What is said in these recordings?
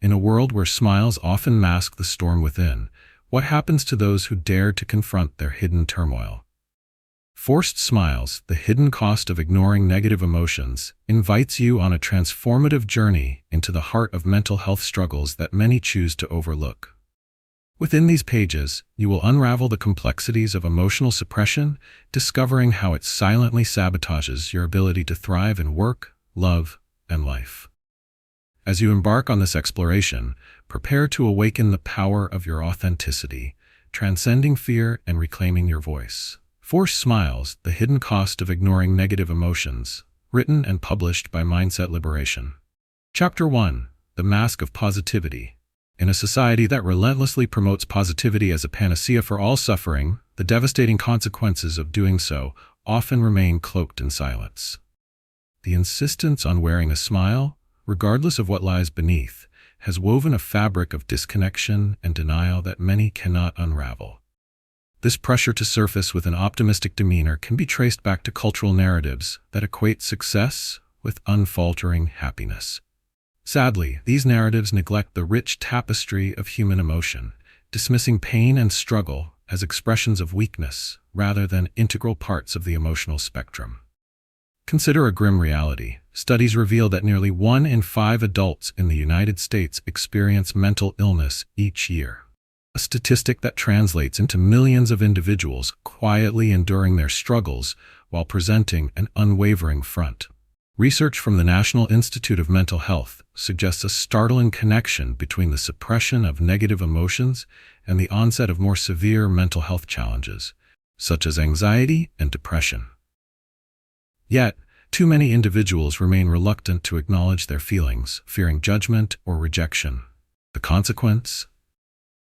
In a world where smiles often mask the storm within, what happens to those who dare to confront their hidden turmoil? Forced Smiles, the hidden cost of ignoring negative emotions, invites you on a transformative journey into the heart of mental health struggles that many choose to overlook. Within these pages, you will unravel the complexities of emotional suppression, discovering how it silently sabotages your ability to thrive in work, love, and life. As you embark on this exploration, prepare to awaken the power of your authenticity, transcending fear and reclaiming your voice. Forced Smiles, the hidden cost of ignoring negative emotions, written and published by Mindset Liberation. Chapter 1. The Mask of Positivity. In a society that relentlessly promotes positivity as a panacea for all suffering, the devastating consequences of doing so often remain cloaked in silence. The insistence on wearing a smile, regardless of what lies beneath, has woven a fabric of disconnection and denial that many cannot unravel. This pressure to surface with an optimistic demeanor can be traced back to cultural narratives that equate success with unfaltering happiness. Sadly, these narratives neglect the rich tapestry of human emotion, dismissing pain and struggle as expressions of weakness rather than integral parts of the emotional spectrum. Consider a grim reality. Studies reveal that nearly 1 in 5 adults in the United States experience mental illness each year, a statistic that translates into millions of individuals quietly enduring their struggles while presenting an unwavering front. Research from the National Institute of Mental Health suggests a startling connection between the suppression of negative emotions and the onset of more severe mental health challenges, such as anxiety and depression. Yet, too many individuals remain reluctant to acknowledge their feelings, fearing judgment or rejection. The consequence?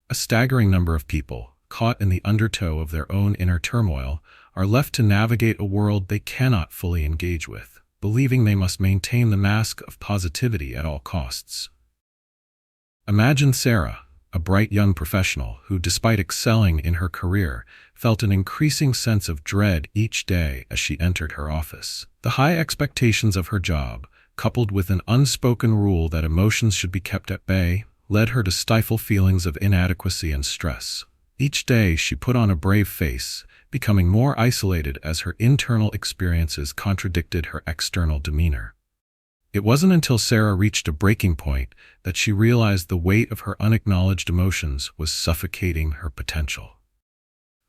A staggering number of people, caught in the undertow of their own inner turmoil, are left to navigate a world they cannot fully engage with, believing they must maintain the mask of positivity at all costs. Imagine Sarah, a bright young professional who, despite excelling in her career, felt an increasing sense of dread each day as she entered her office. The high expectations of her job, coupled with an unspoken rule that emotions should be kept at bay, led her to stifle feelings of inadequacy and stress. Each day she put on a brave face, becoming more isolated as her internal experiences contradicted her external demeanor. It wasn't until Sarah reached a breaking point that she realized the weight of her unacknowledged emotions was suffocating her potential.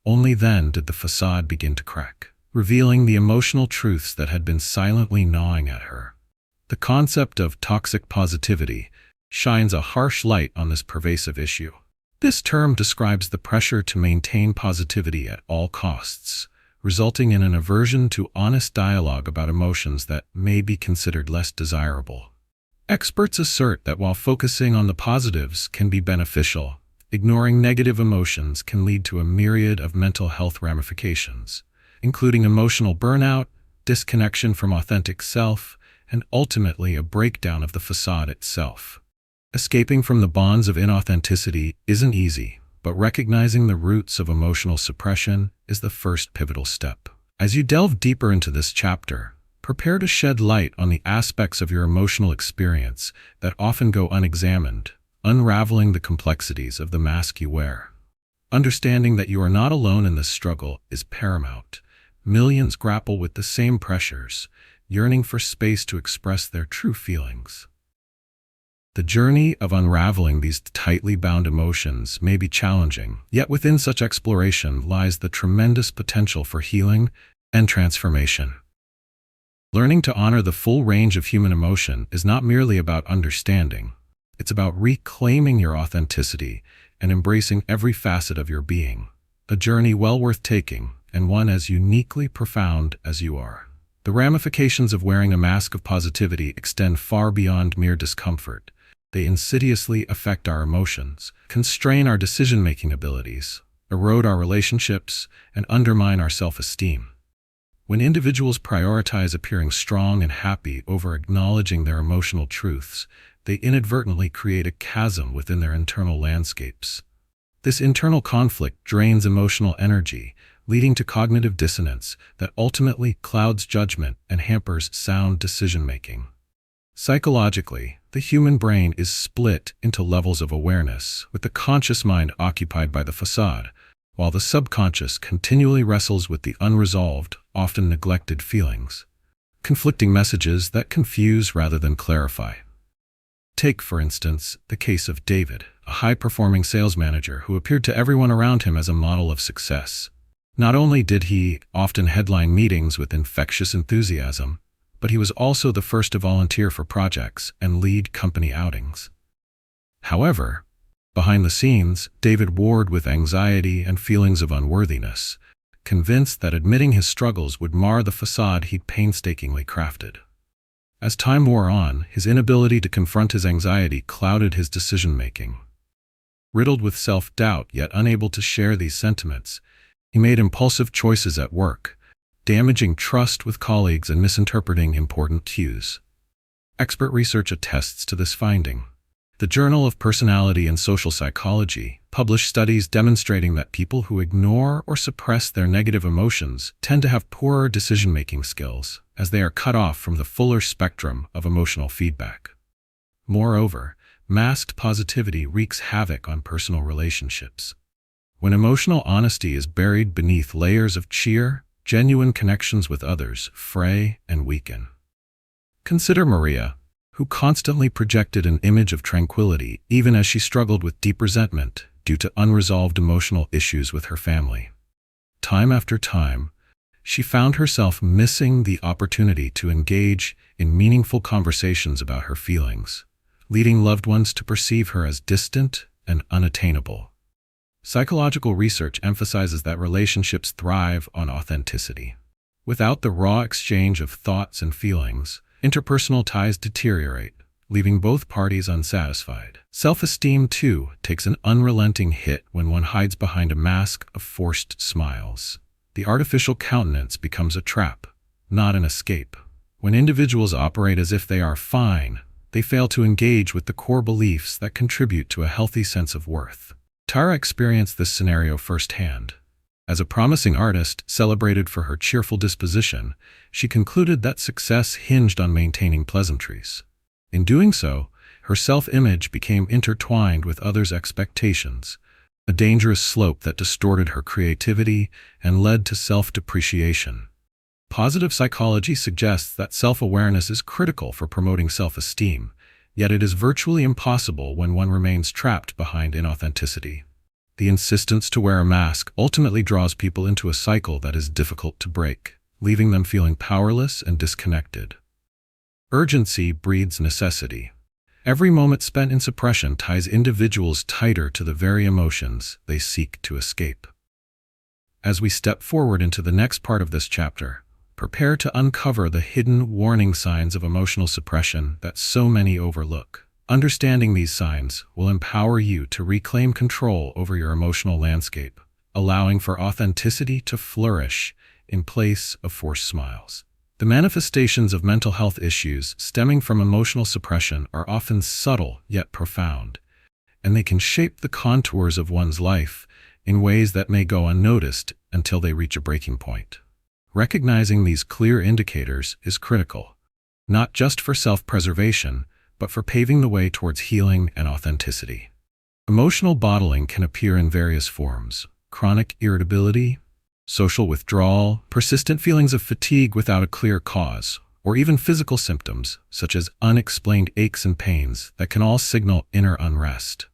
Only then did the facade begin to crack, revealing the emotional truths that had been silently gnawing at her. The concept of toxic positivity shines a harsh light on this pervasive issue. This term describes the pressure to maintain positivity at all costs, resulting in an aversion to honest dialogue about emotions that may be considered less desirable. Experts assert that while focusing on the positives can be beneficial, ignoring negative emotions can lead to a myriad of mental health ramifications, including emotional burnout, disconnection from authentic self, and ultimately a breakdown of the facade itself. Escaping from the bonds of inauthenticity isn't easy, but recognizing the roots of emotional suppression is the first pivotal step. As you delve deeper into this chapter, prepare to shed light on the aspects of your emotional experience that often go unexamined, unraveling the complexities of the mask you wear. Understanding that you are not alone in this struggle is paramount. Millions grapple with the same pressures, yearning for space to express their true feelings. The journey of unraveling these tightly bound emotions may be challenging, yet within such exploration lies the tremendous potential for healing and transformation. Learning to honor the full range of human emotion is not merely about understanding. It's about reclaiming your authenticity and embracing every facet of your being, a journey well worth taking and one as uniquely profound as you are. The ramifications of wearing a mask of positivity extend far beyond mere discomfort. They insidiously affect our emotions, constrain our decision-making abilities, erode our relationships, and undermine our self-esteem. When individuals prioritize appearing strong and happy over acknowledging their emotional truths, they inadvertently create a chasm within their internal landscapes. This internal conflict drains emotional energy, leading to cognitive dissonance that ultimately clouds judgment and hampers sound decision-making. Psychologically, the human brain is split into levels of awareness, with the conscious mind occupied by the facade, while the subconscious continually wrestles with the unresolved, often neglected feelings. Conflicting messages that confuse rather than clarify. Take, for instance, the case of David, a high-performing sales manager who appeared to everyone around him as a model of success. Not only did he often headline meetings with infectious enthusiasm, but he was also the first to volunteer for projects and lead company outings. However, behind the scenes, David warred with anxiety and feelings of unworthiness, convinced that admitting his struggles would mar the facade he'd painstakingly crafted. As time wore on, his inability to confront his anxiety clouded his decision-making. Riddled with self-doubt yet unable to share these sentiments, he made impulsive choices at work, damaging trust with colleagues and misinterpreting important cues. Expert research attests to this finding. The Journal of Personality and Social Psychology published studies demonstrating that people who ignore or suppress their negative emotions tend to have poorer decision-making skills, as they are cut off from the fuller spectrum of emotional feedback. Moreover, masked positivity wreaks havoc on personal relationships. When emotional honesty is buried beneath layers of cheer, genuine connections with others fray and weaken. Consider Maria, who constantly projected an image of tranquility even as she struggled with deep resentment due to unresolved emotional issues with her family. Time after time, she found herself missing the opportunity to engage in meaningful conversations about her feelings, leading loved ones to perceive her as distant and unattainable. Psychological research emphasizes that relationships thrive on authenticity. Without the raw exchange of thoughts and feelings, interpersonal ties deteriorate, leaving both parties unsatisfied. Self-esteem, too, takes an unrelenting hit when one hides behind a mask of forced smiles. The artificial countenance becomes a trap, not an escape. When individuals operate as if they are fine, they fail to engage with the core beliefs that contribute to a healthy sense of worth. Tara experienced this scenario firsthand. As a promising artist celebrated for her cheerful disposition, she concluded that success hinged on maintaining pleasantries. In doing so, her self-image became intertwined with others' expectations, a dangerous slope that distorted her creativity and led to self-depreciation. Positive psychology suggests that self-awareness is critical for promoting self-esteem, yet it is virtually impossible when one remains trapped behind inauthenticity. The insistence to wear a mask ultimately draws people into a cycle that is difficult to break, leaving them feeling powerless and disconnected. Urgency breeds necessity. Every moment spent in suppression ties individuals tighter to the very emotions they seek to escape. As we step forward into the next part of this chapter, prepare to uncover the hidden warning signs of emotional suppression that so many overlook. Understanding these signs will empower you to reclaim control over your emotional landscape, allowing for authenticity to flourish in place of forced smiles. The manifestations of mental health issues stemming from emotional suppression are often subtle yet profound, and they can shape the contours of one's life in ways that may go unnoticed until they reach a breaking point. Recognizing these clear indicators is critical, not just for self-preservation, but for paving the way towards healing and authenticity. Emotional bottling can appear in various forms: chronic irritability, social withdrawal, persistent feelings of fatigue without a clear cause, or even physical symptoms such as unexplained aches and pains that can all signal inner unrest.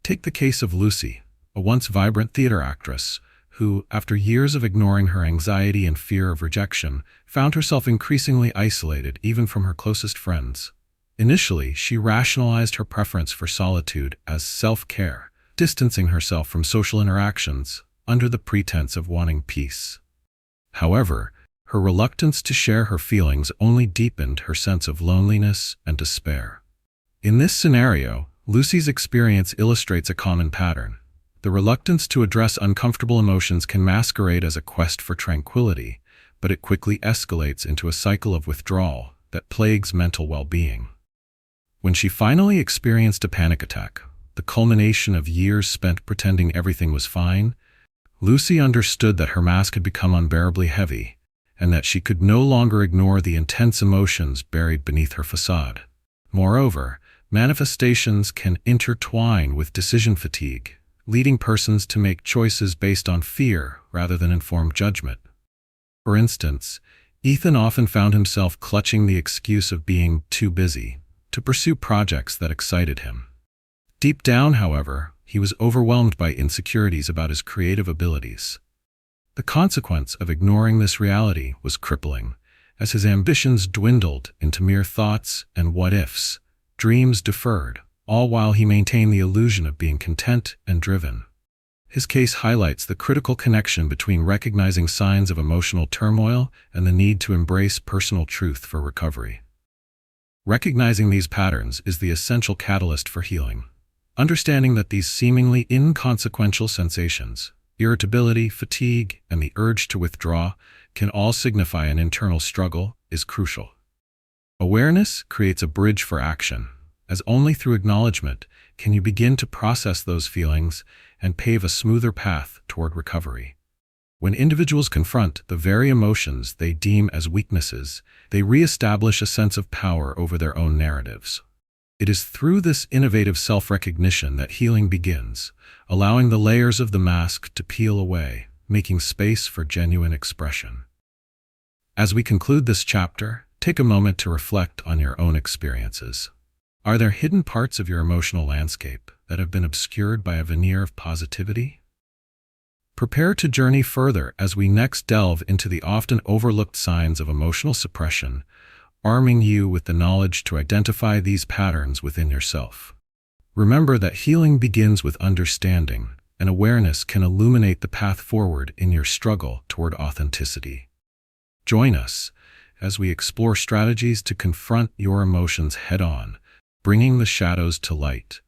Take the case of Lucy, a once vibrant theater actress who, after years of ignoring her anxiety and fear of rejection, found herself increasingly isolated even from her closest friends. Initially, she rationalized her preference for solitude as self-care, distancing herself from social interactions under the pretense of wanting peace. However, her reluctance to share her feelings only deepened her sense of loneliness and despair. In this scenario, Lucy's experience illustrates a common pattern. The reluctance to address uncomfortable emotions can masquerade as a quest for tranquility, but it quickly escalates into a cycle of withdrawal that plagues mental well-being. When she finally experienced a panic attack, the culmination of years spent pretending everything was fine, Lucy understood that her mask had become unbearably heavy, and that she could no longer ignore the intense emotions buried beneath her facade. Moreover, manifestations can intertwine with decision fatigue, leading persons to make choices based on fear rather than informed judgment. For instance, Ethan often found himself clutching the excuse of being too busy to pursue projects that excited him. Deep down, however, he was overwhelmed by insecurities about his creative abilities. The consequence of ignoring this reality was crippling, as his ambitions dwindled into mere thoughts and what-ifs, dreams deferred, all while he maintained the illusion of being content and driven. His case highlights the critical connection between recognizing signs of emotional turmoil and the need to embrace personal truth for recovery. Recognizing these patterns is the essential catalyst for healing. Understanding that these seemingly inconsequential sensations, irritability, fatigue, and the urge to withdraw, can all signify an internal struggle is crucial. Awareness creates a bridge for action, as only through acknowledgement can you begin to process those feelings and pave a smoother path toward recovery. When individuals confront the very emotions they deem as weaknesses, they reestablish a sense of power over their own narratives. It is through this innovative self-recognition that healing begins, allowing the layers of the mask to peel away, making space for genuine expression. As we conclude this chapter, take a moment to reflect on your own experiences. Are there hidden parts of your emotional landscape that have been obscured by a veneer of positivity? Prepare to journey further as we next delve into the often overlooked signs of emotional suppression, arming you with the knowledge to identify these patterns within yourself. Remember that healing begins with understanding, and awareness can illuminate the path forward in your struggle toward authenticity. Join us as we explore strategies to confront your emotions head-on, bringing the shadows to light.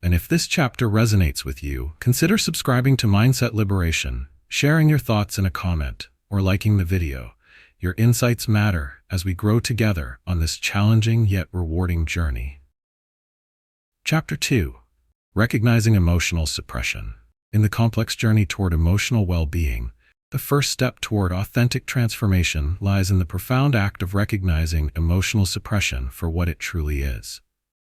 And if this chapter resonates with you, consider subscribing to Mindset Liberation, sharing your thoughts in a comment, or liking the video. Your insights matter as we grow together on this challenging yet rewarding journey. Chapter 2. Recognizing Emotional Suppression. In the complex journey toward emotional well-being, the first step toward authentic transformation lies in the profound act of recognizing emotional suppression for what it truly is.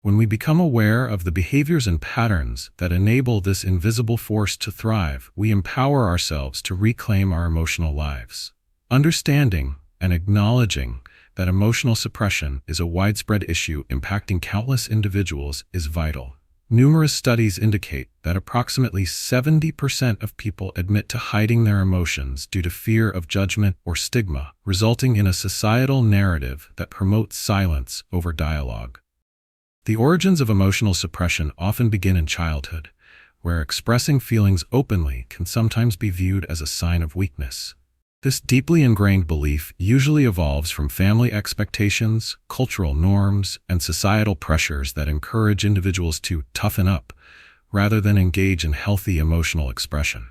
When we become aware of the behaviors and patterns that enable this invisible force to thrive, we empower ourselves to reclaim our emotional lives. Understanding and acknowledging that emotional suppression is a widespread issue impacting countless individuals is vital. Numerous studies indicate that approximately 70% of people admit to hiding their emotions due to fear of judgment or stigma, resulting in a societal narrative that promotes silence over dialogue. The origins of emotional suppression often begin in childhood, where expressing feelings openly can sometimes be viewed as a sign of weakness. This deeply ingrained belief usually evolves from family expectations, cultural norms, and societal pressures that encourage individuals to toughen up, rather than engage in healthy emotional expression.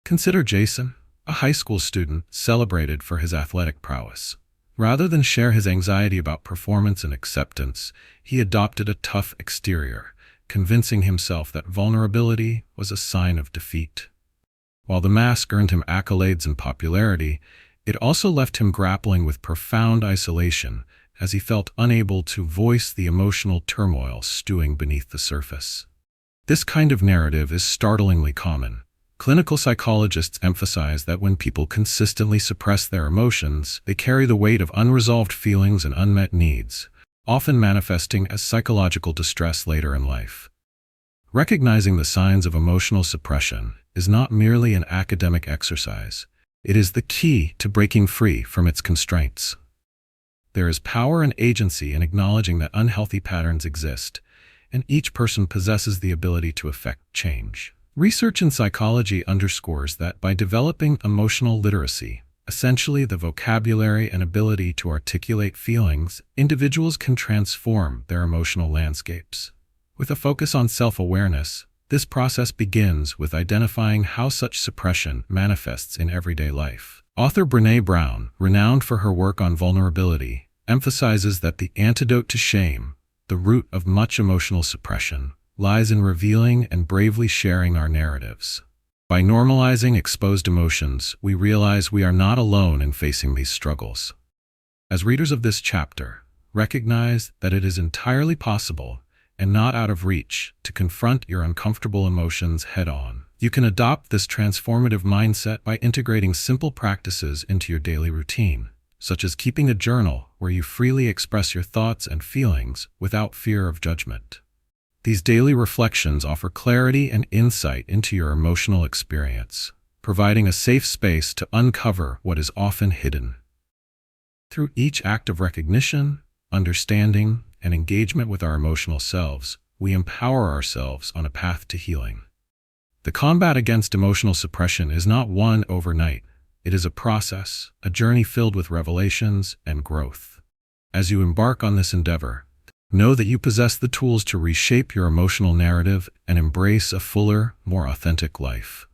Consider Jason, a high school student celebrated for his athletic prowess. Rather than share his anxiety about performance and acceptance, he adopted a tough exterior, convincing himself that vulnerability was a sign of defeat. While the mask earned him accolades and popularity, it also left him grappling with profound isolation as he felt unable to voice the emotional turmoil stewing beneath the surface. This kind of narrative is startlingly common. Clinical psychologists emphasize that when people consistently suppress their emotions, they carry the weight of unresolved feelings and unmet needs, often manifesting as psychological distress later in life. Recognizing the signs of emotional suppression is not merely an academic exercise. It is the key to breaking free from its constraints. There is power and agency in acknowledging that unhealthy patterns exist, and each person possesses the ability to effect change. Research in psychology underscores that by developing emotional literacy, essentially the vocabulary and ability to articulate feelings, individuals can transform their emotional landscapes. With a focus on self-awareness, this process begins with identifying how such suppression manifests in everyday life. Author Brené Brown, renowned for her work on vulnerability, emphasizes that the antidote to shame, the root of much emotional suppression, lies in revealing and bravely sharing our narratives. By normalizing exposed emotions, we realize we are not alone in facing these struggles. As readers of this chapter, recognize that it is entirely possible and not out of reach to confront your uncomfortable emotions head-on. You can adopt this transformative mindset by integrating simple practices into your daily routine, such as keeping a journal where you freely express your thoughts and feelings without fear of judgment. These daily reflections offer clarity and insight into your emotional experience, providing a safe space to uncover what is often hidden. Through each act of recognition, understanding, and engagement with our emotional selves, we empower ourselves on a path to healing. The combat against emotional suppression is not won overnight. It is a process, a journey filled with revelations and growth. As you embark on this endeavor, know that you possess the tools to reshape your emotional narrative and embrace a fuller, more authentic life.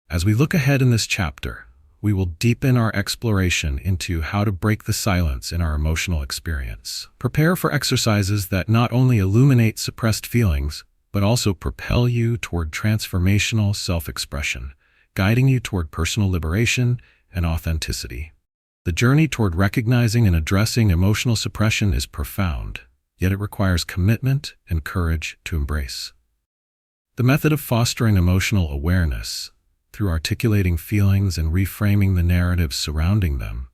As we look ahead in this chapter, we will deepen our exploration into how to break the silence in our emotional experience. Prepare for exercises that not only illuminate suppressed feelings, but also propel you toward transformational self-expression, guiding you toward personal liberation and authenticity. The journey toward recognizing and addressing emotional suppression is profound, yet it requires commitment and courage to embrace. The method of fostering emotional awareness, through articulating feelings and reframing the narratives surrounding them,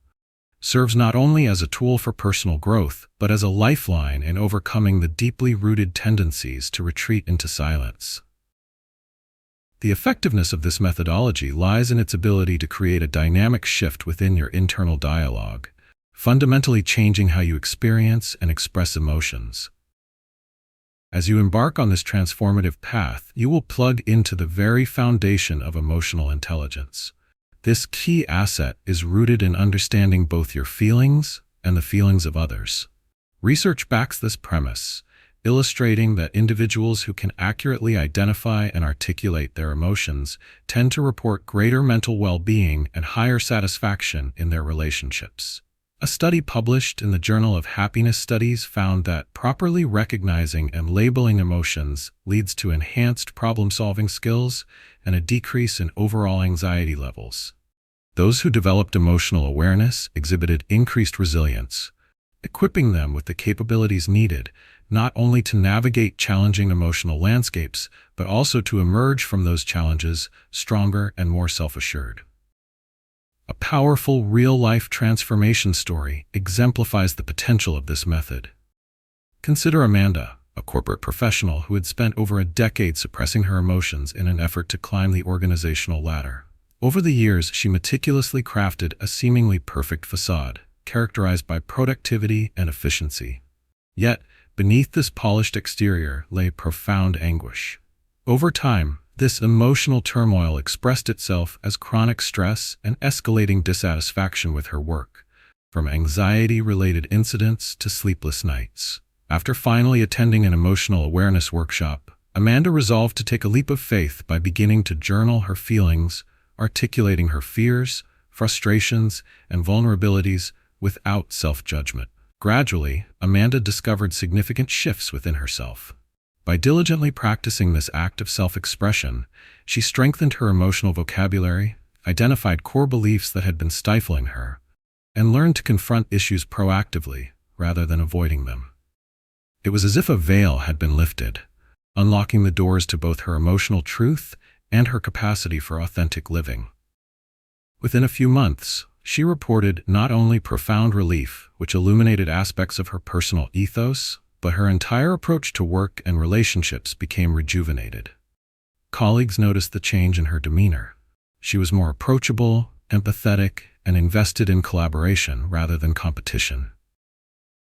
serves not only as a tool for personal growth, but as a lifeline in overcoming the deeply rooted tendencies to retreat into silence. The effectiveness of this methodology lies in its ability to create a dynamic shift within your internal dialogue, fundamentally changing how you experience and express emotions. As you embark on this transformative path, you will plug into the very foundation of emotional intelligence. This key asset is rooted in understanding both your feelings and the feelings of others. Research backs this premise, illustrating that individuals who can accurately identify and articulate their emotions tend to report greater mental well-being and higher satisfaction in their relationships. A study published in the Journal of Happiness Studies found that properly recognizing and labeling emotions leads to enhanced problem-solving skills and a decrease in overall anxiety levels. Those who developed emotional awareness exhibited increased resilience, equipping them with the capabilities needed not only to navigate challenging emotional landscapes, but also to emerge from those challenges stronger and more self-assured. A powerful real-life transformation story exemplifies the potential of this method. Consider Amanda, a corporate professional who had spent over a decade suppressing her emotions in an effort to climb the organizational ladder. Over the years, she meticulously crafted a seemingly perfect facade, characterized by productivity and efficiency. Yet, beneath this polished exterior lay profound anguish. Over time, this emotional turmoil expressed itself as chronic stress and escalating dissatisfaction with her work, from anxiety-related incidents to sleepless nights. After finally attending an emotional awareness workshop, Amanda resolved to take a leap of faith by beginning to journal her feelings, articulating her fears, frustrations, and vulnerabilities without self-judgment. Gradually, Amanda discovered significant shifts within herself. By diligently practicing this act of self-expression, she strengthened her emotional vocabulary, identified core beliefs that had been stifling her, and learned to confront issues proactively rather than avoiding them. It was as if a veil had been lifted, unlocking the doors to both her emotional truth and her capacity for authentic living. Within a few months, she reported not only profound relief, which illuminated aspects of her personal ethos, but her entire approach to work and relationships became rejuvenated. Colleagues noticed the change in her demeanor. She was more approachable, empathetic, and invested in collaboration rather than competition.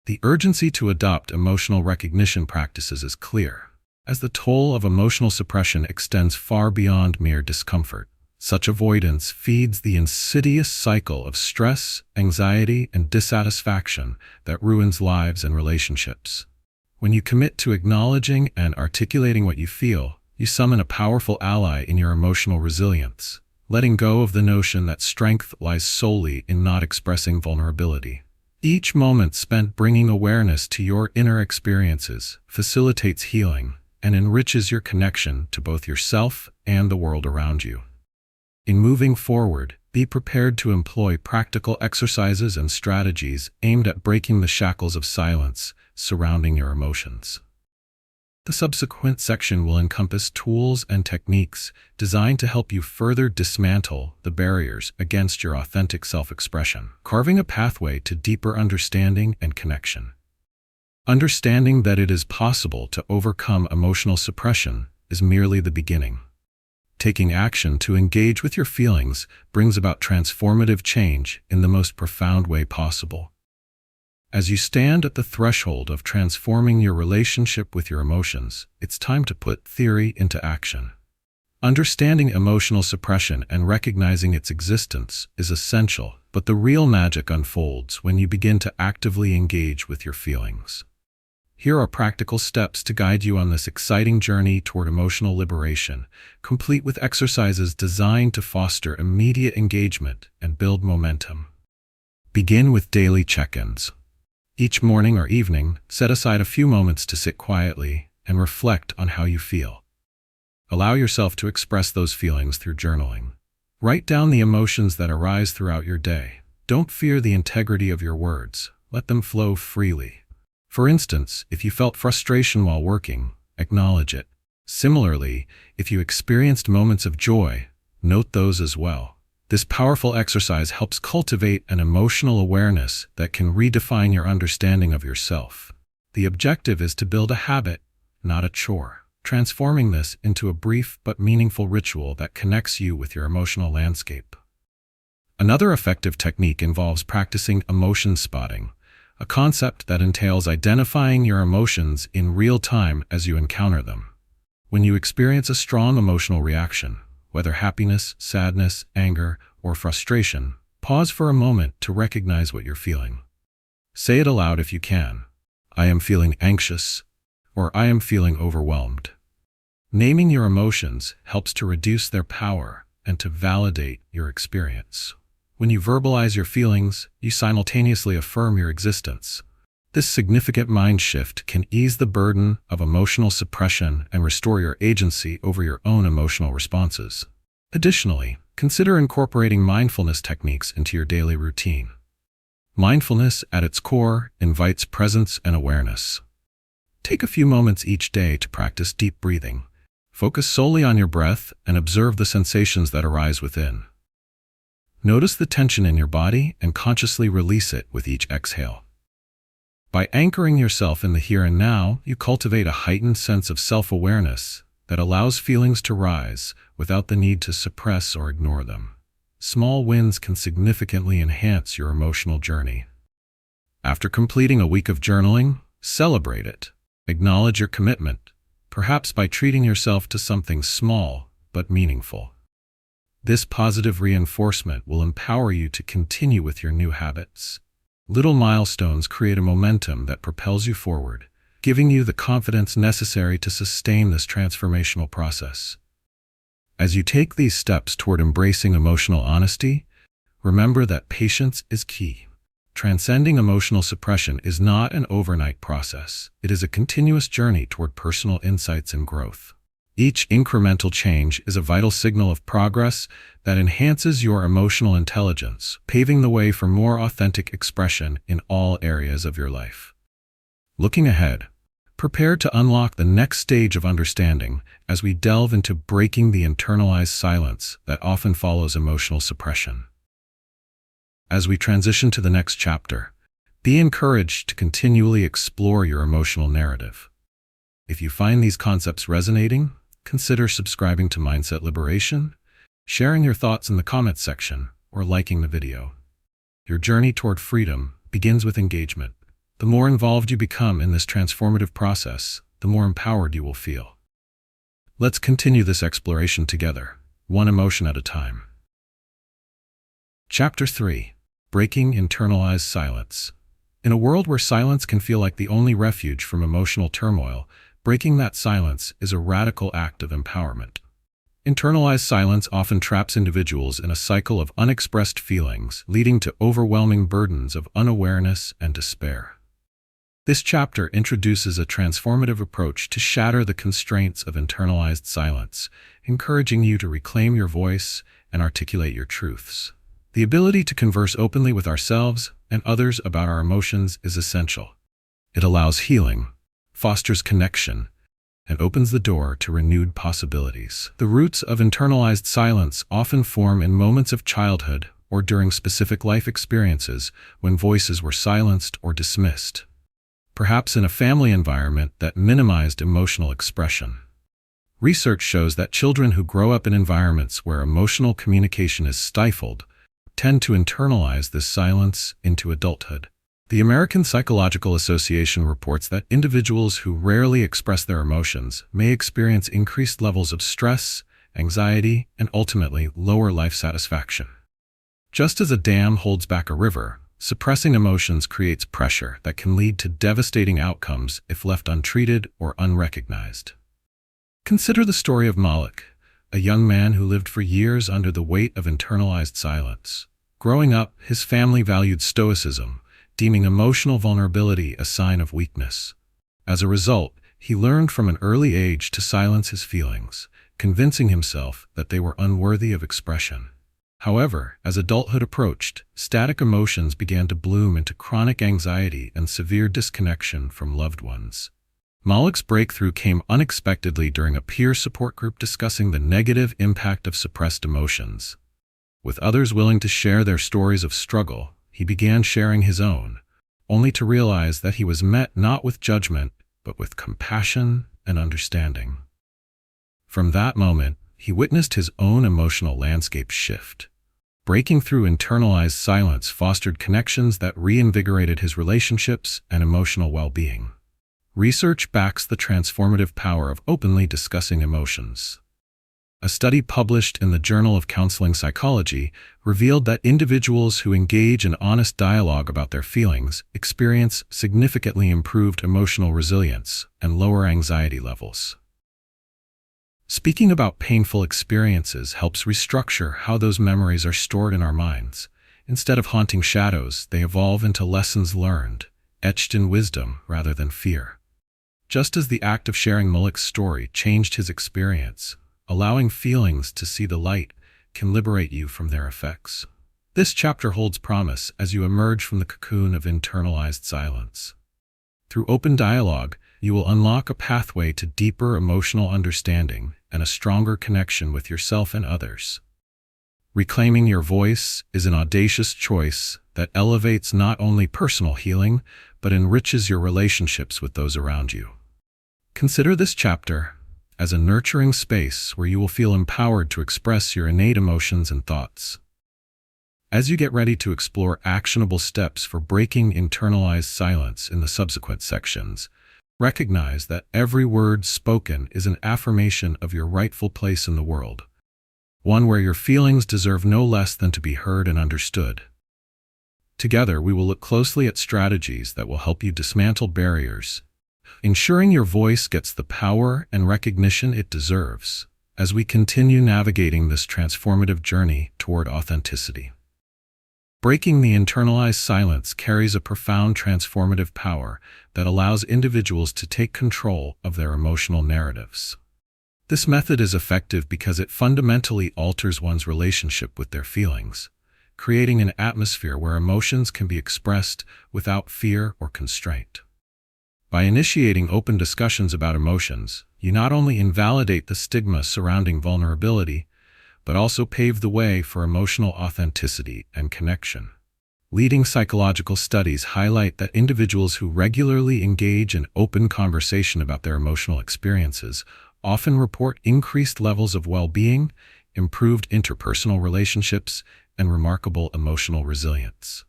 The urgency to adopt emotional recognition practices is clear, as the toll of emotional suppression extends far beyond mere discomfort. Such avoidance feeds the insidious cycle of stress, anxiety, and dissatisfaction that ruins lives and relationships. When you commit to acknowledging and articulating what you feel, you summon a powerful ally in your emotional resilience, letting go of the notion that strength lies solely in not expressing vulnerability. Each moment spent bringing awareness to your inner experiences facilitates healing, and enriches your connection to both yourself and the world around you. In moving forward, be prepared to employ practical exercises and strategies aimed at breaking the shackles of silence surrounding your emotions. The subsequent section will encompass tools and techniques designed to help you further dismantle the barriers against your authentic self-expression, carving a pathway to deeper understanding and connection. Understanding that it is possible to overcome emotional suppression is merely the beginning. Taking action to engage with your feelings brings about transformative change in the most profound way possible. As you stand at the threshold of transforming your relationship with your emotions, it's time to put theory into action. Understanding emotional suppression and recognizing its existence is essential, but the real magic unfolds when you begin to actively engage with your feelings. Here are practical steps to guide you on this exciting journey toward emotional liberation, complete with exercises designed to foster immediate engagement and build momentum. Begin with daily check-ins. Each morning or evening, set aside a few moments to sit quietly and reflect on how you feel. Allow yourself to express those feelings through journaling. Write down the emotions that arise throughout your day. Don't fear the integrity of your words. Let them flow freely. For instance, if you felt frustration while working, acknowledge it. Similarly, if you experienced moments of joy, note those as well. This powerful exercise helps cultivate an emotional awareness that can redefine your understanding of yourself. The objective is to build a habit, not a chore, transforming this into a brief but meaningful ritual that connects you with your emotional landscape. Another effective technique involves practicing emotion spotting, a concept that entails identifying your emotions in real time as you encounter them. When you experience a strong emotional reaction, whether happiness, sadness, anger, or frustration, pause for a moment to recognize what you're feeling. Say it aloud if you can. I am feeling anxious, or I am feeling overwhelmed. Naming your emotions helps to reduce their power and to validate your experience. When you verbalize your feelings, you simultaneously affirm your existence. This significant mind shift can ease the burden of emotional suppression and restore your agency over your own emotional responses. Additionally, consider incorporating mindfulness techniques into your daily routine. Mindfulness, at its core, invites presence and awareness. Take a few moments each day to practice deep breathing. Focus solely on your breath and observe the sensations that arise within. Notice the tension in your body and consciously release it with each exhale. By anchoring yourself in the here and now, you cultivate a heightened sense of self-awareness that allows feelings to rise without the need to suppress or ignore them. Small wins can significantly enhance your emotional journey. After completing a week of journaling, celebrate it. Acknowledge your commitment, perhaps by treating yourself to something small but meaningful. This positive reinforcement will empower you to continue with your new habits. Little milestones create a momentum that propels you forward, giving you the confidence necessary to sustain this transformational process. As you take these steps toward embracing emotional honesty, remember that patience is key. Transcending emotional suppression is not an overnight process. It is a continuous journey toward personal insights and growth. Each incremental change is a vital signal of progress that enhances your emotional intelligence, paving the way for more authentic expression in all areas of your life. Looking ahead, prepare to unlock the next stage of understanding as we delve into breaking the internalized silence that often follows emotional suppression. As we transition to the next chapter, be encouraged to continually explore your emotional narrative. If you find these concepts resonating, consider subscribing to Mindset Liberation, sharing your thoughts in the comments section, or liking the video. Your journey toward freedom begins with engagement. The more involved you become in this transformative process, the more empowered you will feel. Let's continue this exploration together, one emotion at a time. Chapter 3. Breaking Internalized Silence. In a world where silence can feel like the only refuge from emotional turmoil, breaking that silence is a radical act of empowerment. Internalized silence often traps individuals in a cycle of unexpressed feelings, leading to overwhelming burdens of unawareness and despair. This chapter introduces a transformative approach to shatter the constraints of internalized silence, encouraging you to reclaim your voice and articulate your truths. The ability to converse openly with ourselves and others about our emotions is essential. It allows healing, fosters connection, and opens the door to renewed possibilities. The roots of internalized silence often form in moments of childhood or during specific life experiences when voices were silenced or dismissed, perhaps in a family environment that minimized emotional expression. Research shows that children who grow up in environments where emotional communication is stifled tend to internalize this silence into adulthood. The American Psychological Association reports that individuals who rarely express their emotions may experience increased levels of stress, anxiety, and ultimately lower life satisfaction. Just as a dam holds back a river, suppressing emotions creates pressure that can lead to devastating outcomes if left untreated or unrecognized. Consider the story of Malik, a young man who lived for years under the weight of internalized silence. Growing up, his family valued stoicism, deeming emotional vulnerability a sign of weakness. As a result, he learned from an early age to silence his feelings, convincing himself that they were unworthy of expression. However, as adulthood approached, static emotions began to bloom into chronic anxiety and severe disconnection from loved ones. Malik's breakthrough came unexpectedly during a peer support group discussing the negative impact of suppressed emotions. With others willing to share their stories of struggle, he began sharing his own, only to realize that he was met not with judgment, but with compassion and understanding. From that moment, he witnessed his own emotional landscape shift. Breaking through internalized silence fostered connections that reinvigorated his relationships and emotional well-being. Research backs the transformative power of openly discussing emotions. A study published in the Journal of Counseling Psychology revealed that individuals who engage in honest dialogue about their feelings experience significantly improved emotional resilience and lower anxiety levels. Speaking about painful experiences helps restructure how those memories are stored in our minds. Instead of haunting shadows, they evolve into lessons learned, etched in wisdom rather than fear. Just as the act of sharing Malik's story changed his experience, allowing feelings to see the light can liberate you from their effects. This chapter holds promise as you emerge from the cocoon of internalized silence. Through open dialogue, you will unlock a pathway to deeper emotional understanding and a stronger connection with yourself and others. Reclaiming your voice is an audacious choice that elevates not only personal healing, but enriches your relationships with those around you. Consider this chapter as a nurturing space where you will feel empowered to express your innate emotions and thoughts. As you get ready to explore actionable steps for breaking internalized silence in the subsequent sections, recognize that every word spoken is an affirmation of your rightful place in the world, one where your feelings deserve no less than to be heard and understood. Together, we will look closely at strategies that will help you dismantle barriers, ensuring your voice gets the power and recognition it deserves as we continue navigating this transformative journey toward authenticity. Breaking the internalized silence carries a profound transformative power that allows individuals to take control of their emotional narratives. This method is effective because it fundamentally alters one's relationship with their feelings, creating an atmosphere where emotions can be expressed without fear or constraint. By initiating open discussions about emotions, you not only invalidate the stigma surrounding vulnerability, but also pave the way for emotional authenticity and connection. Leading psychological studies highlight that individuals who regularly engage in open conversation about their emotional experiences often report increased levels of well-being, improved interpersonal relationships, and remarkable emotional resilience.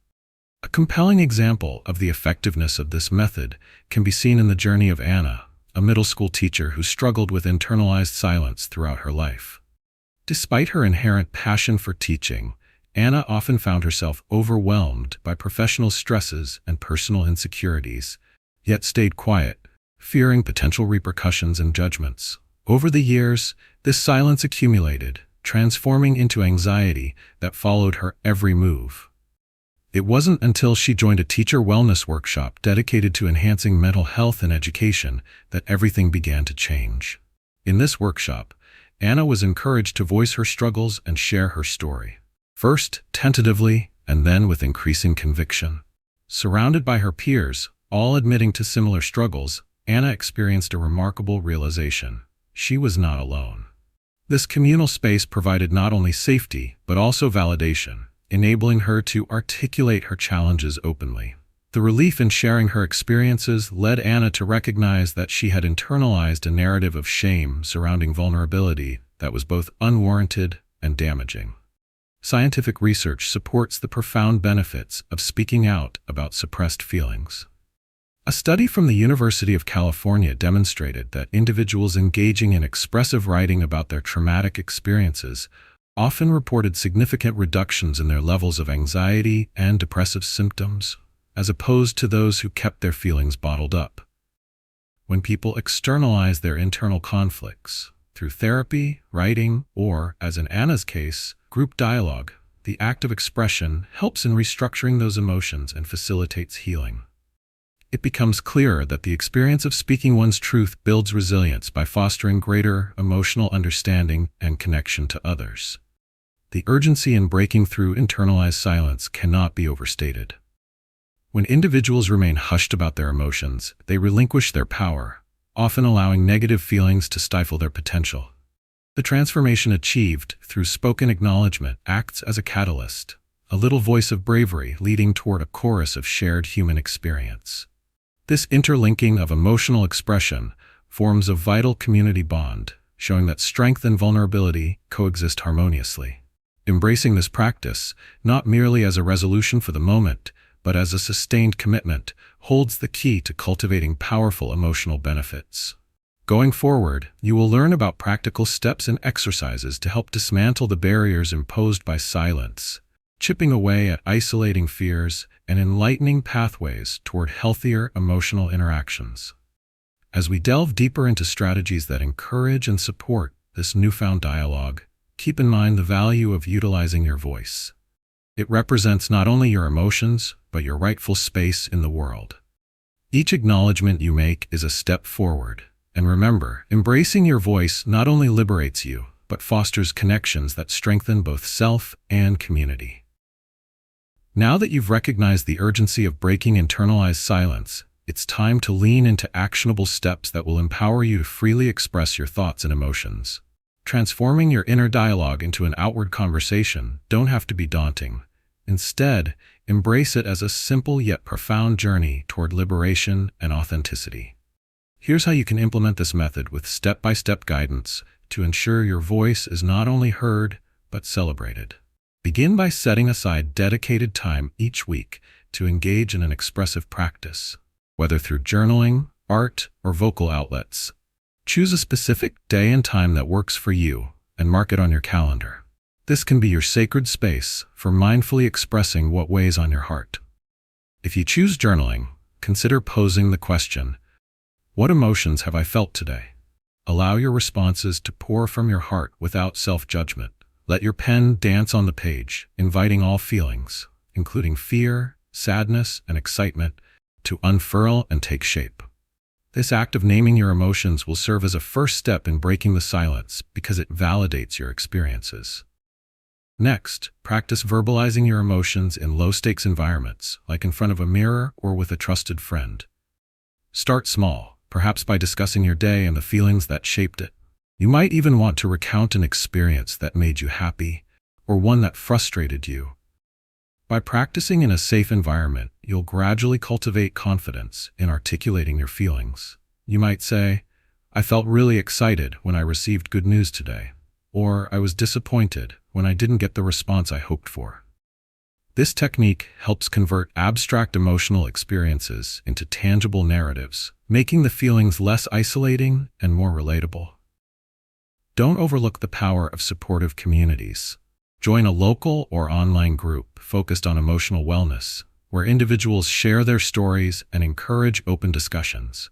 A compelling example of the effectiveness of this method can be seen in the journey of Anna, a middle school teacher who struggled with internalized silence throughout her life. Despite her inherent passion for teaching, Anna often found herself overwhelmed by professional stresses and personal insecurities, yet stayed quiet, fearing potential repercussions and judgments. Over the years, this silence accumulated, transforming into anxiety that followed her every move. It wasn't until she joined a teacher wellness workshop dedicated to enhancing mental health and education that everything began to change. In this workshop, Anna was encouraged to voice her struggles and share her story. First, tentatively, and then with increasing conviction. Surrounded by her peers, all admitting to similar struggles, Anna experienced a remarkable realization. She was not alone. This communal space provided not only safety, but also validation, enabling her to articulate her challenges openly. The relief in sharing her experiences led Anna to recognize that she had internalized a narrative of shame surrounding vulnerability that was both unwarranted and damaging. Scientific research supports the profound benefits of speaking out about suppressed feelings. A study from the University of California demonstrated that individuals engaging in expressive writing about their traumatic experiences often reported significant reductions in their levels of anxiety and depressive symptoms, as opposed to those who kept their feelings bottled up. When people externalize their internal conflicts through therapy, writing, or, as in Anna's case, group dialogue, the act of expression helps in restructuring those emotions and facilitates healing. It becomes clearer that the experience of speaking one's truth builds resilience by fostering greater emotional understanding and connection to others. The urgency in breaking through internalized silence cannot be overstated. When individuals remain hushed about their emotions, they relinquish their power, often allowing negative feelings to stifle their potential. The transformation achieved through spoken acknowledgement acts as a catalyst, a little voice of bravery leading toward a chorus of shared human experience. This interlinking of emotional expression forms a vital community bond, showing that strength and vulnerability coexist harmoniously. Embracing this practice, not merely as a resolution for the moment, but as a sustained commitment, holds the key to cultivating powerful emotional benefits. Going forward, you will learn about practical steps and exercises to help dismantle the barriers imposed by silence, chipping away at isolating fears and enlightening pathways toward healthier emotional interactions. As we delve deeper into strategies that encourage and support this newfound dialogue, keep in mind the value of utilizing your voice. It represents not only your emotions, but your rightful space in the world. Each acknowledgement you make is a step forward, and remember, embracing your voice not only liberates you, but fosters connections that strengthen both self and community. Now that you've recognized the urgency of breaking internalized silence, it's time to lean into actionable steps that will empower you to freely express your thoughts and emotions. Transforming your inner dialogue into an outward conversation don't have to be daunting. Instead, embrace it as a simple yet profound journey toward liberation and authenticity. Here's how you can implement this method with step-by-step guidance to ensure your voice is not only heard, but celebrated. Begin by setting aside dedicated time each week to engage in an expressive practice, whether through journaling, art, or vocal outlets. Choose a specific day and time that works for you and mark it on your calendar. This can be your sacred space for mindfully expressing what weighs on your heart. If you choose journaling, consider posing the question, "What emotions have I felt today?" Allow your responses to pour from your heart without self-judgment. Let your pen dance on the page, inviting all feelings, including fear, sadness, and excitement, to unfurl and take shape. This act of naming your emotions will serve as a first step in breaking the silence because it validates your experiences. Next, practice verbalizing your emotions in low-stakes environments, like in front of a mirror or with a trusted friend. Start small, perhaps by discussing your day and the feelings that shaped it. You might even want to recount an experience that made you happy, or one that frustrated you. By practicing in a safe environment, you'll gradually cultivate confidence in articulating your feelings. You might say, "I felt really excited when I received good news today," or "I was disappointed when I didn't get the response I hoped for." This technique helps convert abstract emotional experiences into tangible narratives, making the feelings less isolating and more relatable. Don't overlook the power of supportive communities. Join a local or online group focused on emotional wellness, where individuals share their stories and encourage open discussions.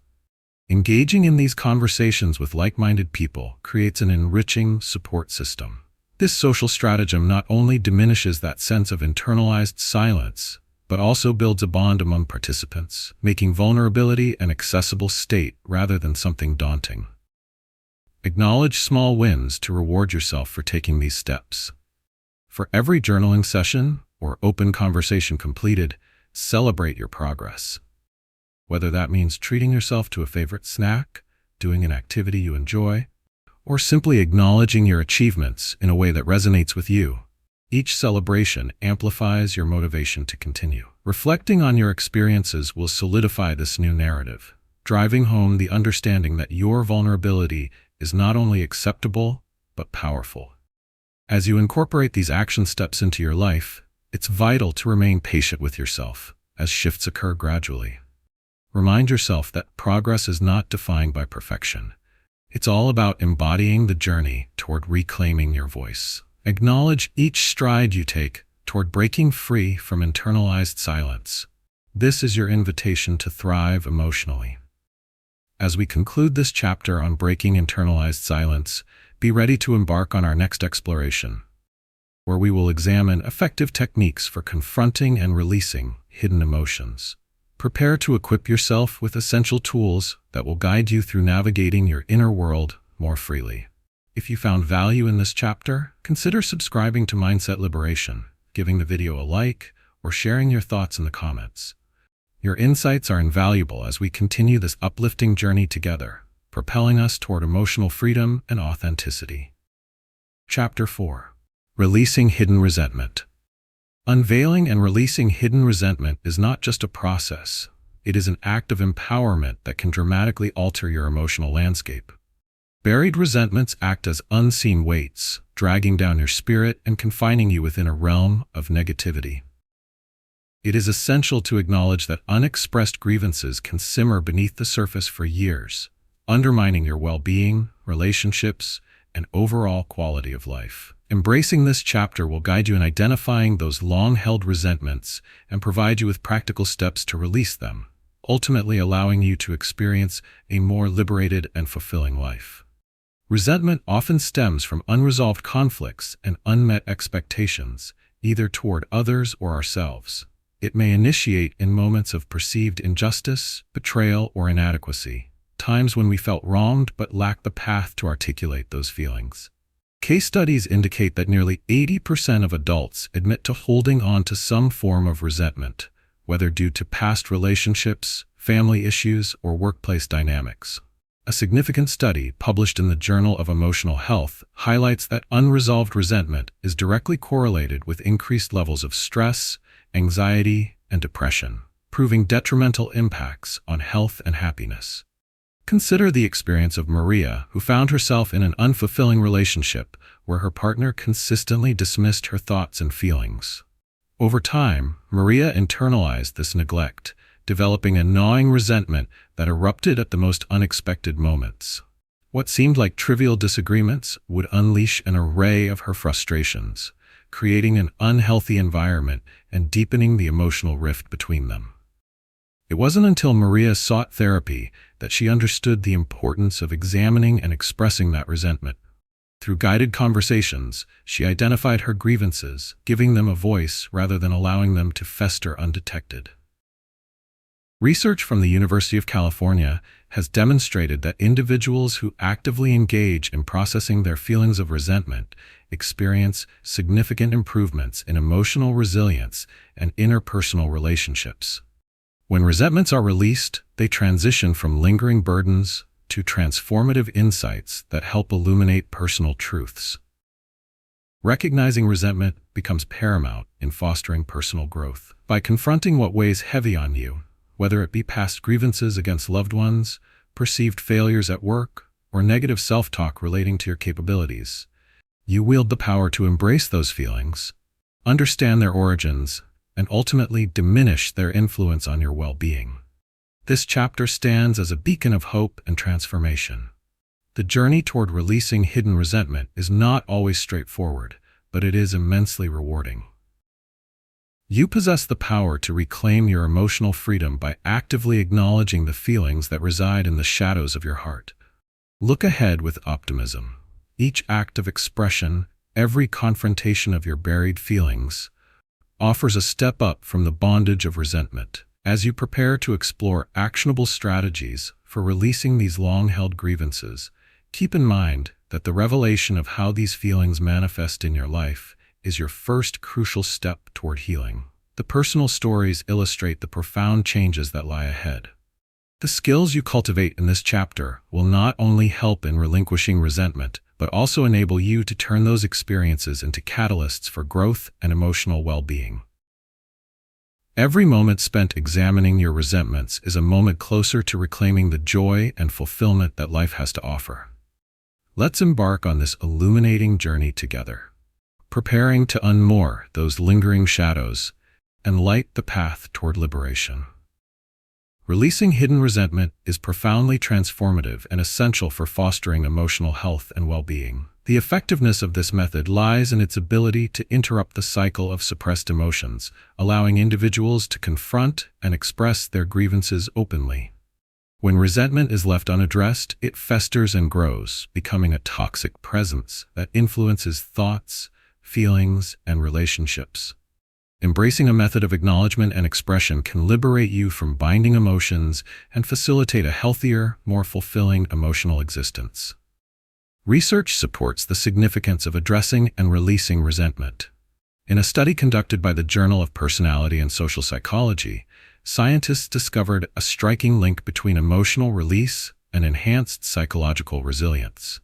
Engaging in these conversations with like-minded people creates an enriching support system. This social stratagem not only diminishes that sense of internalized silence, but also builds a bond among participants, making vulnerability an accessible state rather than something daunting. Acknowledge small wins to reward yourself for taking these steps. For every journaling session or open conversation completed, celebrate your progress. Whether that means treating yourself to a favorite snack, doing an activity you enjoy, or simply acknowledging your achievements in a way that resonates with you, each celebration amplifies your motivation to continue. Reflecting on your experiences will solidify this new narrative, driving home the understanding that your vulnerability is not only acceptable, but powerful. As you incorporate these action steps into your life, it's vital to remain patient with yourself as shifts occur gradually. Remind yourself that progress is not defined by perfection. It's all about embodying the journey toward reclaiming your voice. Acknowledge each stride you take toward breaking free from internalized silence. This is your invitation to thrive emotionally. As we conclude this chapter on breaking internalized silence, be ready to embark on our next exploration, where we will examine effective techniques for confronting and releasing hidden emotions. Prepare to equip yourself with essential tools that will guide you through navigating your inner world more freely. If you found value in this chapter, consider subscribing to Mindset Liberation, giving the video a like, or sharing your thoughts in the comments. Your insights are invaluable as we continue this uplifting journey together, propelling us toward emotional freedom and authenticity. Chapter 4. Releasing Hidden Resentment. Unveiling and releasing hidden resentment is not just a process, it is an act of empowerment that can dramatically alter your emotional landscape. Buried resentments act as unseen weights, dragging down your spirit and confining you within a realm of negativity. It is essential to acknowledge that unexpressed grievances can simmer beneath the surface for years, undermining your well-being, relationships, and overall quality of life. Embracing this chapter will guide you in identifying those long-held resentments and provide you with practical steps to release them, ultimately allowing you to experience a more liberated and fulfilling life. Resentment often stems from unresolved conflicts and unmet expectations, either toward others or ourselves. It may initiate in moments of perceived injustice, betrayal, or inadequacy, times when we felt wronged but lacked the path to articulate those feelings. Case studies indicate that nearly 80% of adults admit to holding on to some form of resentment, whether due to past relationships, family issues, or workplace dynamics. A significant study published in the Journal of Emotional Health highlights that unresolved resentment is directly correlated with increased levels of stress, anxiety, and depression, proving detrimental impacts on health and happiness. Consider the experience of Maria, who found herself in an unfulfilling relationship where her partner consistently dismissed her thoughts and feelings. Over time, Maria internalized this neglect, developing a gnawing resentment that erupted at the most unexpected moments. What seemed like trivial disagreements would unleash an array of her frustrations, creating an unhealthy environment and deepening the emotional rift between them. It wasn't until Maria sought therapy that she understood the importance of examining and expressing that resentment. Through guided conversations, she identified her grievances, giving them a voice rather than allowing them to fester undetected. Research from the University of California has demonstrated that individuals who actively engage in processing their feelings of resentment experience significant improvements in emotional resilience and interpersonal relationships. When resentments are released, they transition from lingering burdens to transformative insights that help illuminate personal truths. Recognizing resentment becomes paramount in fostering personal growth. By confronting what weighs heavy on you, whether it be past grievances against loved ones, perceived failures at work, or negative self-talk relating to your capabilities, you wield the power to embrace those feelings, understand their origins, and ultimately diminish their influence on your well-being. This chapter stands as a beacon of hope and transformation. The journey toward releasing hidden resentment is not always straightforward, but it is immensely rewarding. You possess the power to reclaim your emotional freedom by actively acknowledging the feelings that reside in the shadows of your heart. Look ahead with optimism. Each act of expression, every confrontation of your buried feelings, offers a step up from the bondage of resentment. As you prepare to explore actionable strategies for releasing these long-held grievances, keep in mind that the revelation of how these feelings manifest in your life is your first crucial step toward healing. The personal stories illustrate the profound changes that lie ahead. The skills you cultivate in this chapter will not only help in relinquishing resentment, but also enable you to turn those experiences into catalysts for growth and emotional well-being. Every moment spent examining your resentments is a moment closer to reclaiming the joy and fulfillment that life has to offer. Let's embark on this illuminating journey together, preparing to unmoor those lingering shadows and light the path toward liberation. Releasing hidden resentment is profoundly transformative and essential for fostering emotional health and well-being. The effectiveness of this method lies in its ability to interrupt the cycle of suppressed emotions, allowing individuals to confront and express their grievances openly. When resentment is left unaddressed, it festers and grows, becoming a toxic presence that influences thoughts, feelings, and relationships. Embracing a method of acknowledgement and expression can liberate you from binding emotions and facilitate a healthier, more fulfilling emotional existence. Research supports the significance of addressing and releasing resentment. In a study conducted by the Journal of Personality and Social Psychology, scientists discovered a striking link between emotional release and enhanced psychological resilience.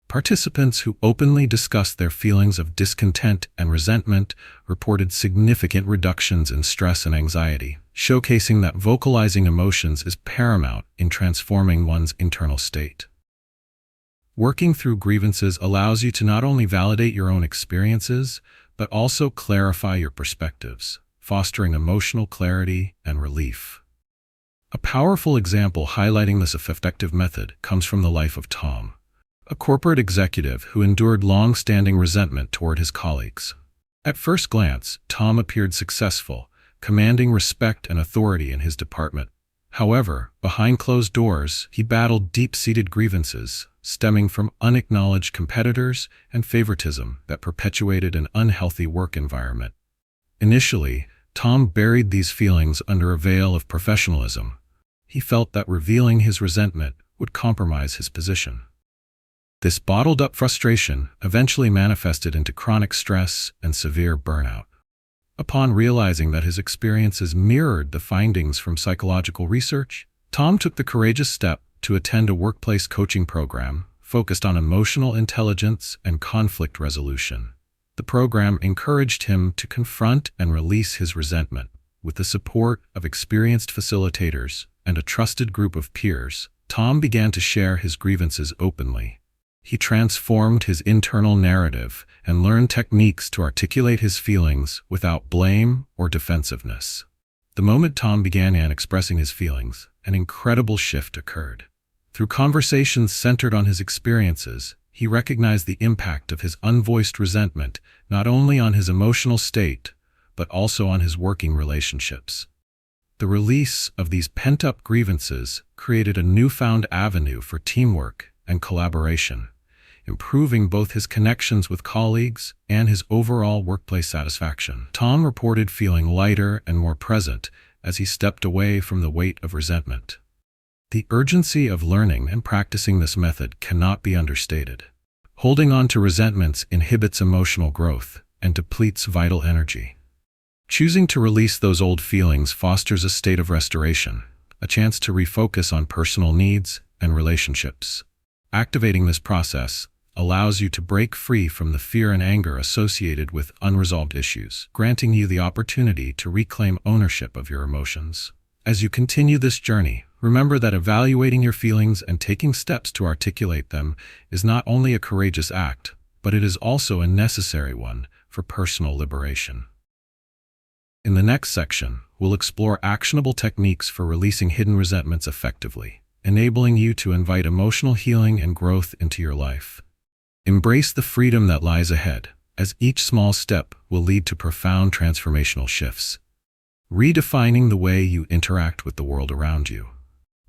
Participants who openly discussed their feelings of discontent and resentment reported significant reductions in stress and anxiety, showcasing that vocalizing emotions is paramount in transforming one's internal state. Working through grievances allows you to not only validate your own experiences, but also clarify your perspectives, fostering emotional clarity and relief. A powerful example highlighting this effective method comes from the life of Tom, a corporate executive who endured long-standing resentment toward his colleagues. At first glance, Tom appeared successful, commanding respect and authority in his department. However, behind closed doors, he battled deep-seated grievances stemming from unacknowledged competitors and favoritism that perpetuated an unhealthy work environment. Initially, Tom buried these feelings under a veil of professionalism. He felt that revealing his resentment would compromise his position. This bottled-up frustration eventually manifested into chronic stress and severe burnout. Upon realizing that his experiences mirrored the findings from psychological research, Tom took the courageous step to attend a workplace coaching program focused on emotional intelligence and conflict resolution. The program encouraged him to confront and release his resentment. With the support of experienced facilitators and a trusted group of peers, Tom began to share his grievances openly. He transformed his internal narrative and learned techniques to articulate his feelings without blame or defensiveness. The moment Tom began expressing his feelings, an incredible shift occurred. Through conversations centered on his experiences, he recognized the impact of his unvoiced resentment not only on his emotional state, but also on his working relationships. The release of these pent-up grievances created a newfound avenue for teamwork and collaboration, improving both his connections with colleagues and his overall workplace satisfaction. Tom reported feeling lighter and more present as he stepped away from the weight of resentment. The urgency of learning and practicing this method cannot be understated. Holding on to resentments inhibits emotional growth and depletes vital energy. Choosing to release those old feelings fosters a state of restoration, a chance to refocus on personal needs and relationships. Activating this process allows you to break free from the fear and anger associated with unresolved issues, granting you the opportunity to reclaim ownership of your emotions. As you continue this journey, remember that evaluating your feelings and taking steps to articulate them is not only a courageous act, but it is also a necessary one for personal liberation. In the next section, we'll explore actionable techniques for releasing hidden resentments effectively, enabling you to invite emotional healing and growth into your life. Embrace the freedom that lies ahead, as each small step will lead to profound transformational shifts, redefining the way you interact with the world around you.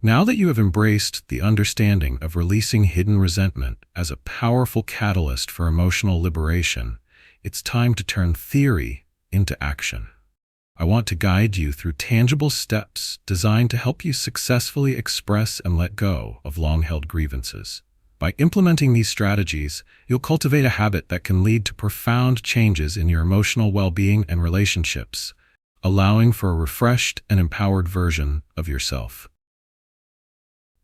Now that you have embraced the understanding of releasing hidden resentment as a powerful catalyst for emotional liberation, it's time to turn theory into action. I want to guide you through tangible steps designed to help you successfully express and let go of long-held grievances. By implementing these strategies, you'll cultivate a habit that can lead to profound changes in your emotional well-being and relationships, allowing for a refreshed and empowered version of yourself.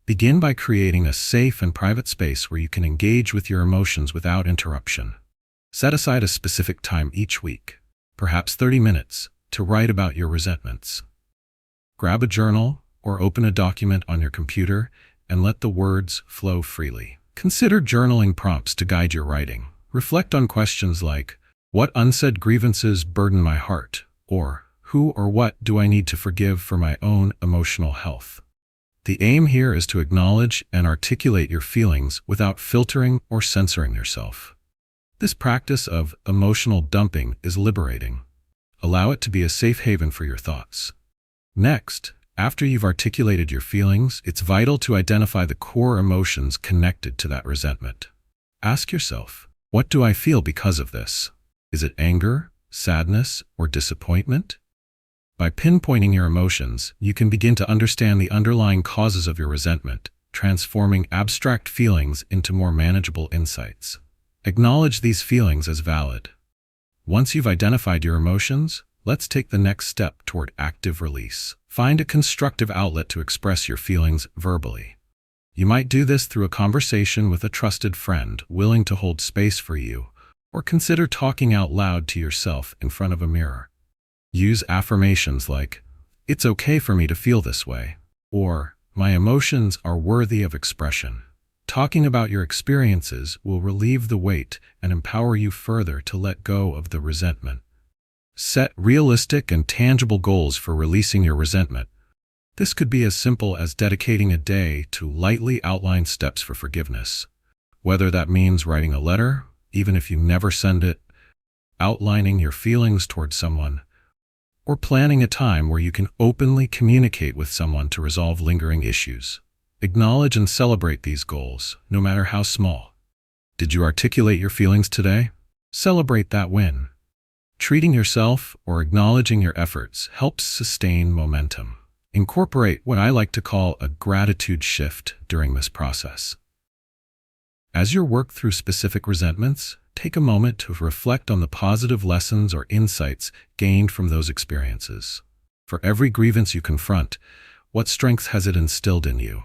Begin by creating a safe and private space where you can engage with your emotions without interruption. Set aside a specific time each week, perhaps 30 minutes, to write about your resentments. Grab a journal or open a document on your computer and let the words flow freely. Consider journaling prompts to guide your writing. Reflect on questions like, what unsaid grievances burden my heart? Or, who or what do I need to forgive for my own emotional health? The aim here is to acknowledge and articulate your feelings without filtering or censoring yourself. This practice of emotional dumping is liberating. Allow it to be a safe haven for your thoughts. Next, after you've articulated your feelings, it's vital to identify the core emotions connected to that resentment. Ask yourself, what do I feel because of this? Is it anger, sadness, or disappointment? By pinpointing your emotions, you can begin to understand the underlying causes of your resentment, transforming abstract feelings into more manageable insights. Acknowledge these feelings as valid. Once you've identified your emotions, let's take the next step toward active release. Find a constructive outlet to express your feelings verbally. You might do this through a conversation with a trusted friend willing to hold space for you, or consider talking out loud to yourself in front of a mirror. Use affirmations like, "It's okay for me to feel this way," or "My emotions are worthy of expression." Talking about your experiences will relieve the weight and empower you further to let go of the resentment. Set realistic and tangible goals for releasing your resentment. This could be as simple as dedicating a day to lightly outline steps for forgiveness. Whether that means writing a letter, even if you never send it, outlining your feelings towards someone, or planning a time where you can openly communicate with someone to resolve lingering issues. Acknowledge and celebrate these goals, no matter how small. Did you articulate your feelings today? Celebrate that win. Treating yourself or acknowledging your efforts helps sustain momentum. Incorporate what I like to call a gratitude shift during this process. As you work through specific resentments, take a moment to reflect on the positive lessons or insights gained from those experiences. For every grievance you confront, what strength has it instilled in you?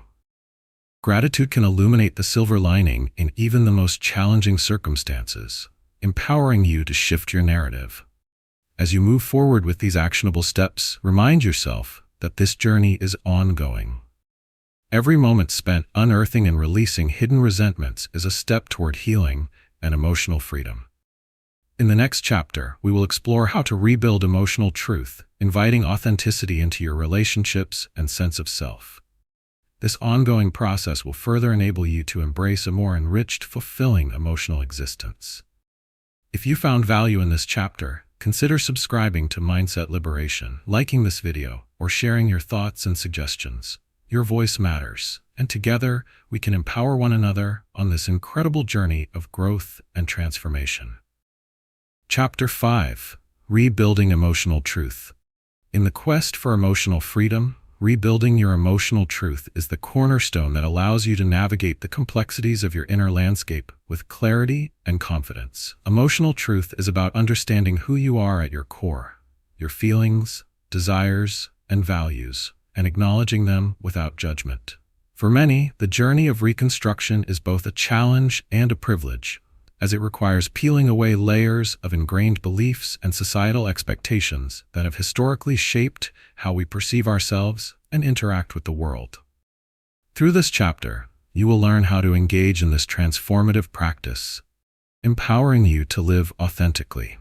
Gratitude can illuminate the silver lining in even the most challenging circumstances, empowering you to shift your narrative. As you move forward with these actionable steps, remind yourself that this journey is ongoing. Every moment spent unearthing and releasing hidden resentments is a step toward healing and emotional freedom. In the next chapter, we will explore how to rebuild emotional truth, inviting authenticity into your relationships and sense of self. This ongoing process will further enable you to embrace a more enriched, fulfilling emotional existence. If you found value in this chapter, consider subscribing to Mindset Liberation, liking this video, or sharing your thoughts and suggestions. Your voice matters, and together we can empower one another on this incredible journey of growth and transformation. Chapter 5: Rebuilding Emotional Truth. In the quest for emotional freedom, rebuilding your emotional truth is the cornerstone that allows you to navigate the complexities of your inner landscape with clarity and confidence. Emotional truth is about understanding who you are at your core, your feelings, desires, and values, and acknowledging them without judgment. For many, the journey of reconstruction is both a challenge and a privilege, as it requires peeling away layers of ingrained beliefs and societal expectations that have historically shaped how we perceive ourselves and interact with the world. Through this chapter, you will learn how to engage in this transformative practice, empowering you to live authentically.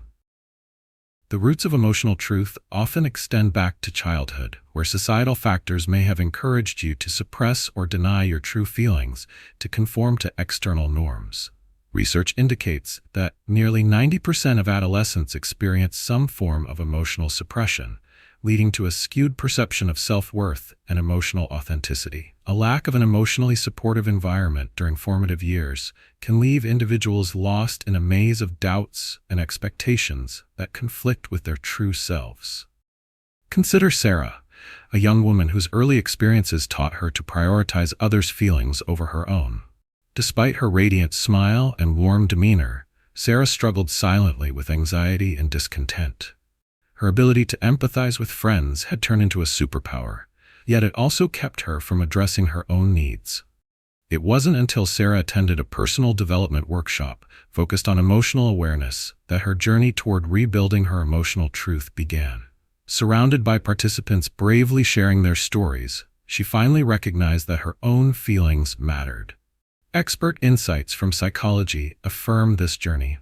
The roots of emotional truth often extend back to childhood, where societal factors may have encouraged you to suppress or deny your true feelings to conform to external norms. Research indicates that nearly 90% of adolescents experience some form of emotional suppression, leading to a skewed perception of self-worth and emotional authenticity. A lack of an emotionally supportive environment during formative years can leave individuals lost in a maze of doubts and expectations that conflict with their true selves. Consider Sarah, a young woman whose early experiences taught her to prioritize others' feelings over her own. Despite her radiant smile and warm demeanor, Sarah struggled silently with anxiety and discontent. Her ability to empathize with friends had turned into a superpower, yet it also kept her from addressing her own needs. It wasn't until Sarah attended a personal development workshop focused on emotional awareness that her journey toward rebuilding her emotional truth began. Surrounded by participants bravely sharing their stories, she finally recognized that her own feelings mattered. Expert insights from psychology affirm this journey.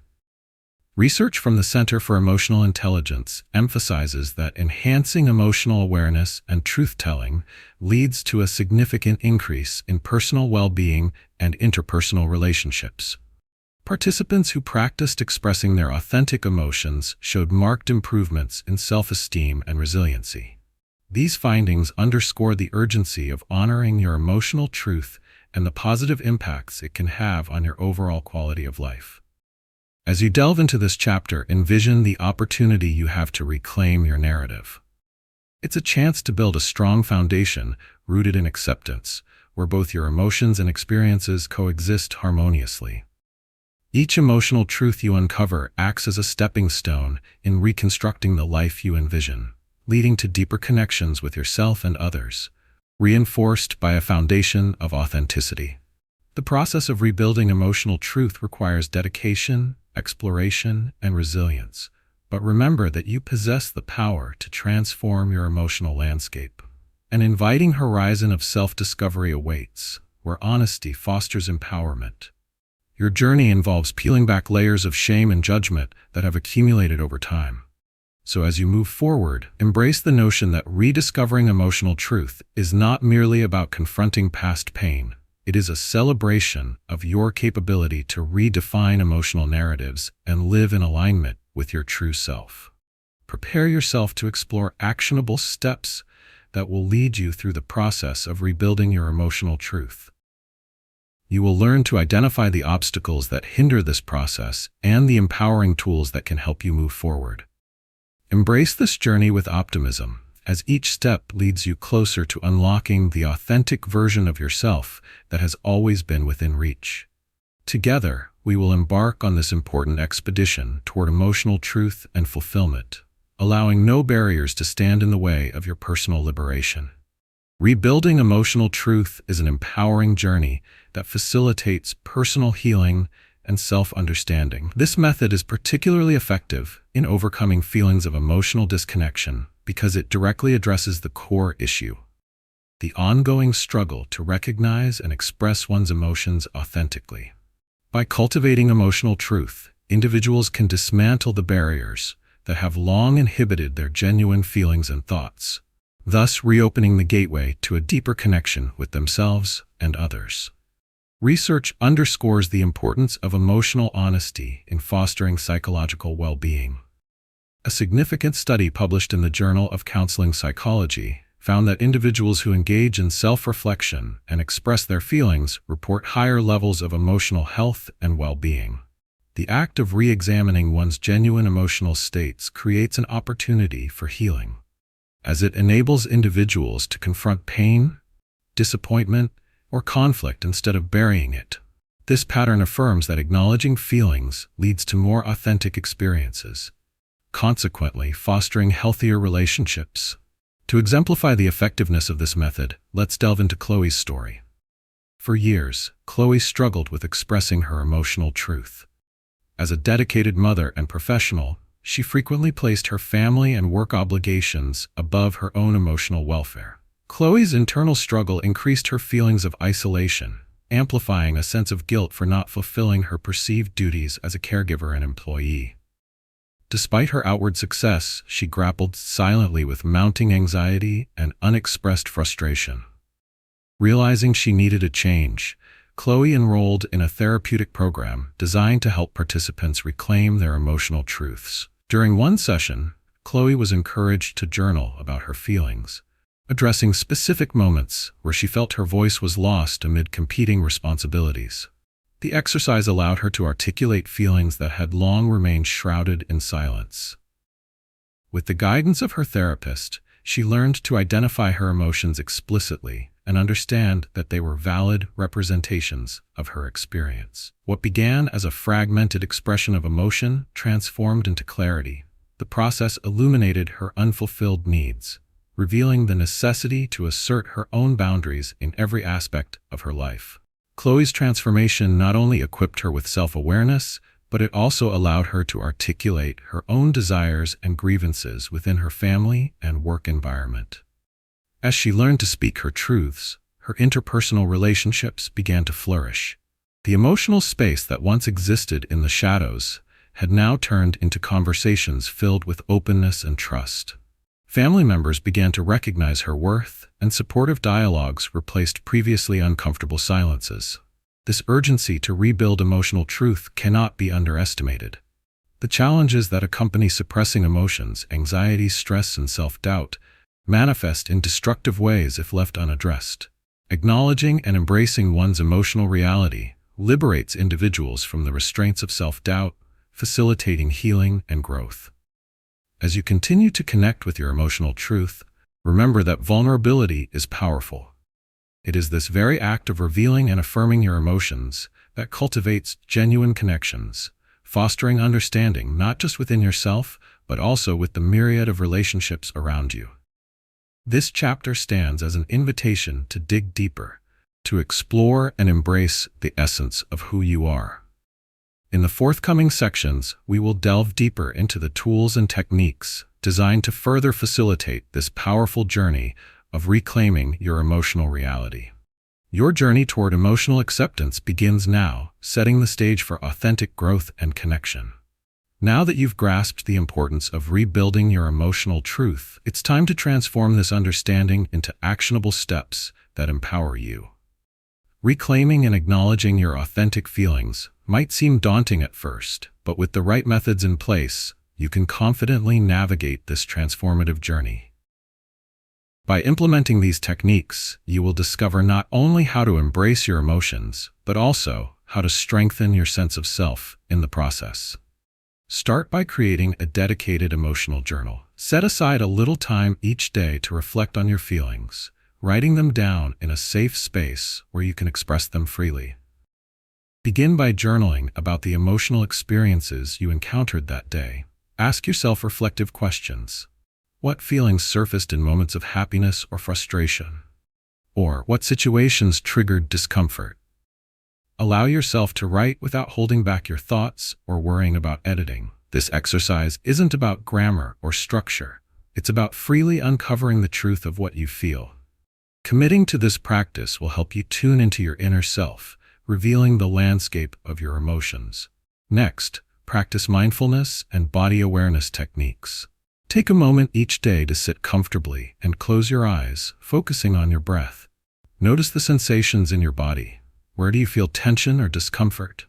Research from the Center for Emotional Intelligence emphasizes that enhancing emotional awareness and truth-telling leads to a significant increase in personal well-being and interpersonal relationships. Participants who practiced expressing their authentic emotions showed marked improvements in self-esteem and resiliency. These findings underscore the urgency of honoring your emotional truth and the positive impacts it can have on your overall quality of life. As you delve into this chapter, envision the opportunity you have to reclaim your narrative. It's a chance to build a strong foundation rooted in acceptance, where both your emotions and experiences coexist harmoniously. Each emotional truth you uncover acts as a stepping stone in reconstructing the life you envision, leading to deeper connections with yourself and others, reinforced by a foundation of authenticity. The process of rebuilding emotional truth requires dedication, exploration, and resilience. But remember that you possess the power to transform your emotional landscape. An inviting horizon of self-discovery awaits, where honesty fosters empowerment. Your journey involves peeling back layers of shame and judgment that have accumulated over time. So as you move forward, embrace the notion that rediscovering emotional truth is not merely about confronting past pain. It is a celebration of your capability to redefine emotional narratives and live in alignment with your true self. Prepare yourself to explore actionable steps that will lead you through the process of rebuilding your emotional truth. You will learn to identify the obstacles that hinder this process and the empowering tools that can help you move forward. Embrace this journey with optimism, as each step leads you closer to unlocking the authentic version of yourself that has always been within reach. Together, we will embark on this important expedition toward emotional truth and fulfillment, allowing no barriers to stand in the way of your personal liberation. Rebuilding emotional truth is an empowering journey that facilitates personal healing and self-understanding. This method is particularly effective in overcoming feelings of emotional disconnection because it directly addresses the core issue, the ongoing struggle to recognize and express one's emotions authentically. By cultivating emotional truth, individuals can dismantle the barriers that have long inhibited their genuine feelings and thoughts, thus reopening the gateway to a deeper connection with themselves and others. Research underscores the importance of emotional honesty in fostering psychological well-being. A significant study published in the Journal of Counseling Psychology found that individuals who engage in self-reflection and express their feelings report higher levels of emotional health and well-being. The act of re-examining one's genuine emotional states creates an opportunity for healing, as it enables individuals to confront pain, disappointment, or conflict instead of burying it. This pattern affirms that acknowledging feelings leads to more authentic experiences, consequently fostering healthier relationships. To exemplify the effectiveness of this method, let's delve into Chloe's story. For years, Chloe struggled with expressing her emotional truth. As a dedicated mother and professional, she frequently placed her family and work obligations above her own emotional welfare. Chloe's internal struggle increased her feelings of isolation, amplifying a sense of guilt for not fulfilling her perceived duties as a caregiver and employee. Despite her outward success, she grappled silently with mounting anxiety and unexpressed frustration. Realizing she needed a change, Chloe enrolled in a therapeutic program designed to help participants reclaim their emotional truths. During one session, Chloe was encouraged to journal about her feelings, addressing specific moments where she felt her voice was lost amid competing responsibilities. The exercise allowed her to articulate feelings that had long remained shrouded in silence. With the guidance of her therapist, she learned to identify her emotions explicitly and understand that they were valid representations of her experience. What began as a fragmented expression of emotion transformed into clarity. The process illuminated her unfulfilled needs, revealing the necessity to assert her own boundaries in every aspect of her life. Chloe's transformation not only equipped her with self-awareness, but it also allowed her to articulate her own desires and grievances within her family and work environment. As she learned to speak her truths, her interpersonal relationships began to flourish. The emotional space that once existed in the shadows had now turned into conversations filled with openness and trust. Family members began to recognize her worth, and supportive dialogues replaced previously uncomfortable silences. This urgency to rebuild emotional truth cannot be underestimated. The challenges that accompany suppressing emotions, anxiety, stress, and self-doubt, manifest in destructive ways if left unaddressed. Acknowledging and embracing one's emotional reality liberates individuals from the restraints of self-doubt, facilitating healing and growth. As you continue to connect with your emotional truth, remember that vulnerability is powerful. It is this very act of revealing and affirming your emotions that cultivates genuine connections, fostering understanding not just within yourself, but also with the myriad of relationships around you. This chapter stands as an invitation to dig deeper, to explore and embrace the essence of who you are. In the forthcoming sections, we will delve deeper into the tools and techniques designed to further facilitate this powerful journey of reclaiming your emotional reality. Your journey toward emotional acceptance begins now, setting the stage for authentic growth and connection. Now that you've grasped the importance of rebuilding your emotional truth, it's time to transform this understanding into actionable steps that empower you. Reclaiming and acknowledging your authentic feelings might seem daunting at first, but with the right methods in place, you can confidently navigate this transformative journey. By implementing these techniques, you will discover not only how to embrace your emotions, but also how to strengthen your sense of self in the process. Start by creating a dedicated emotional journal. Set aside a little time each day to reflect on your feelings, writing them down in a safe space where you can express them freely. Begin by journaling about the emotional experiences you encountered that day. Ask yourself reflective questions. What feelings surfaced in moments of happiness or frustration? Or what situations triggered discomfort? Allow yourself to write without holding back your thoughts or worrying about editing. This exercise isn't about grammar or structure. It's about freely uncovering the truth of what you feel. Committing to this practice will help you tune into your inner self, revealing the landscape of your emotions. Next, practice mindfulness and body awareness techniques. Take a moment each day to sit comfortably and close your eyes, focusing on your breath. Notice the sensations in your body. Where do you feel tension or discomfort?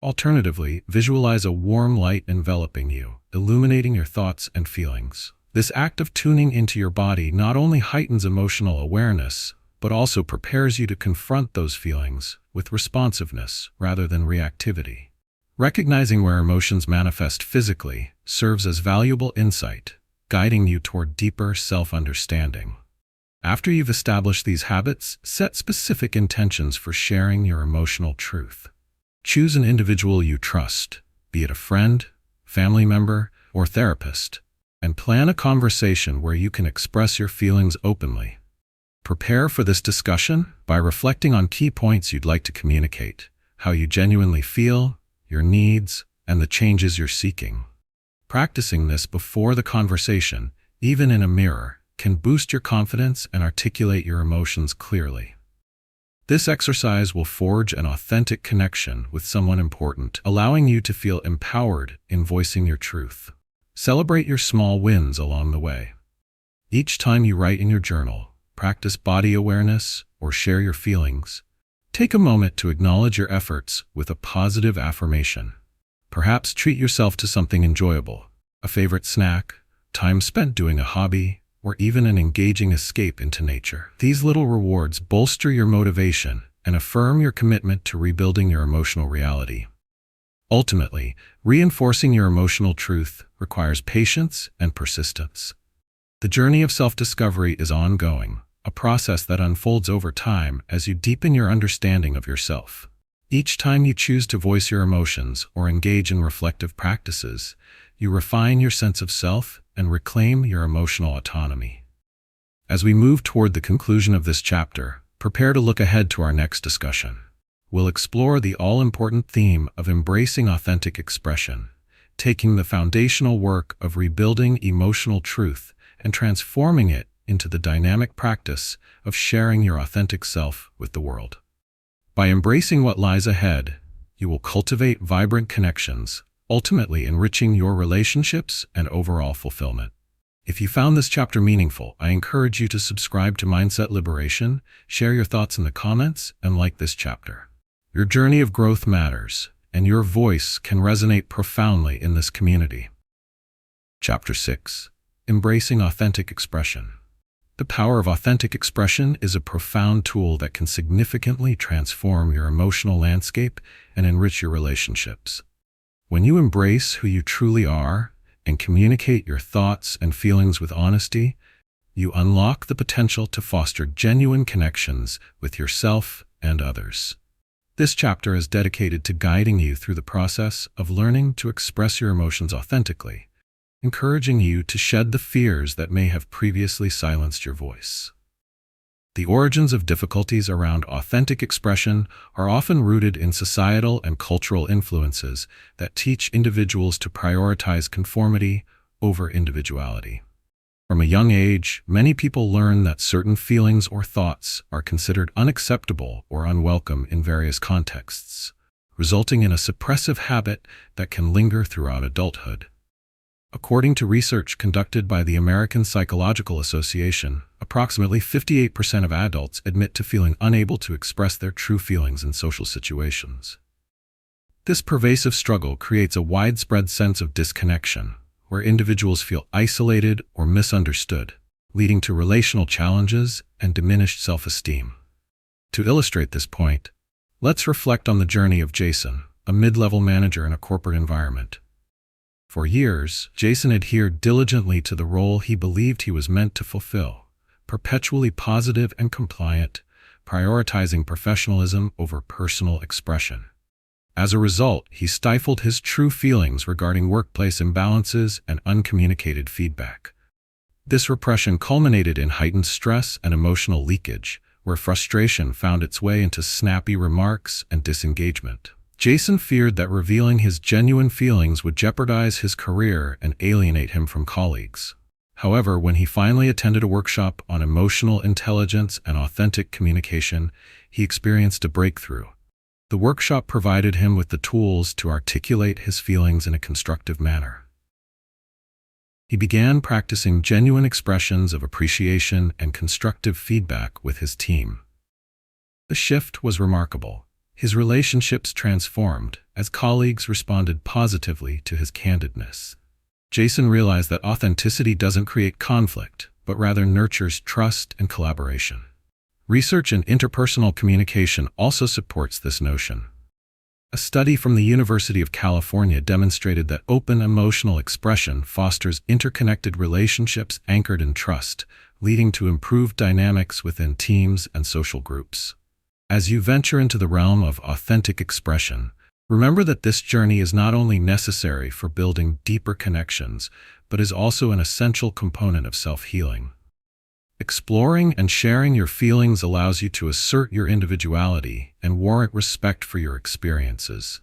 Alternatively, visualize a warm light enveloping you, illuminating your thoughts and feelings. This act of tuning into your body not only heightens emotional awareness, but also prepares you to confront those feelings with responsiveness rather than reactivity. Recognizing where emotions manifest physically serves as valuable insight, guiding you toward deeper self-understanding. After you've established these habits, set specific intentions for sharing your emotional truth. Choose an individual you trust, be it a friend, family member, or therapist, and plan a conversation where you can express your feelings openly. Prepare for this discussion by reflecting on key points you'd like to communicate, how you genuinely feel, your needs, and the changes you're seeking. Practicing this before the conversation, even in a mirror, can boost your confidence and articulate your emotions clearly. This exercise will forge an authentic connection with someone important, allowing you to feel empowered in voicing your truth. Celebrate your small wins along the way. Each time you write in your journal, practice body awareness, or share your feelings, take a moment to acknowledge your efforts with a positive affirmation. Perhaps treat yourself to something enjoyable, a favorite snack, time spent doing a hobby, or even an engaging escape into nature. These little rewards bolster your motivation and affirm your commitment to rebuilding your emotional reality. Ultimately, reinforcing your emotional truth requires patience and persistence. The journey of self-discovery is ongoing, a process that unfolds over time as you deepen your understanding of yourself. Each time you choose to voice your emotions or engage in reflective practices, you refine your sense of self and reclaim your emotional autonomy. As we move toward the conclusion of this chapter, prepare to look ahead to our next discussion. We'll explore the all-important theme of embracing authentic expression, taking the foundational work of rebuilding emotional truth and transforming it into the dynamic practice of sharing your authentic self with the world. By embracing what lies ahead, you will cultivate vibrant connections, ultimately enriching your relationships and overall fulfillment. If you found this chapter meaningful, I encourage you to subscribe to Mindset Liberation, share your thoughts in the comments, and like this chapter. Your journey of growth matters, and your voice can resonate profoundly in this community. Chapter 6. Embracing Authentic Expression. The power of authentic expression is a profound tool that can significantly transform your emotional landscape and enrich your relationships. When you embrace who you truly are and communicate your thoughts and feelings with honesty, you unlock the potential to foster genuine connections with yourself and others. This chapter is dedicated to guiding you through the process of learning to express your emotions authentically, encouraging you to shed the fears that may have previously silenced your voice. The origins of difficulties around authentic expression are often rooted in societal and cultural influences that teach individuals to prioritize conformity over individuality. From a young age, many people learn that certain feelings or thoughts are considered unacceptable or unwelcome in various contexts, resulting in a suppressive habit that can linger throughout adulthood. According to research conducted by the American Psychological Association, approximately 58% of adults admit to feeling unable to express their true feelings in social situations. This pervasive struggle creates a widespread sense of disconnection, where individuals feel isolated or misunderstood, leading to relational challenges and diminished self-esteem. To illustrate this point, let's reflect on the journey of Jason, a mid-level manager in a corporate environment. For years, Jason adhered diligently to the role he believed he was meant to fulfill, perpetually positive and compliant, prioritizing professionalism over personal expression. As a result, he stifled his true feelings regarding workplace imbalances and uncommunicated feedback. This repression culminated in heightened stress and emotional leakage, where frustration found its way into snappy remarks and disengagement. Jason feared that revealing his genuine feelings would jeopardize his career and alienate him from colleagues. However, when he finally attended a workshop on emotional intelligence and authentic communication, he experienced a breakthrough. The workshop provided him with the tools to articulate his feelings in a constructive manner. He began practicing genuine expressions of appreciation and constructive feedback with his team. The shift was remarkable. His relationships transformed as colleagues responded positively to his candidness. Jason realized that authenticity doesn't create conflict, but rather nurtures trust and collaboration. Research in interpersonal communication also supports this notion. A study from the University of California demonstrated that open emotional expression fosters interconnected relationships anchored in trust, leading to improved dynamics within teams and social groups. As you venture into the realm of authentic expression, remember that this journey is not only necessary for building deeper connections, but is also an essential component of self-healing. Exploring and sharing your feelings allows you to assert your individuality and warrant respect for your experiences.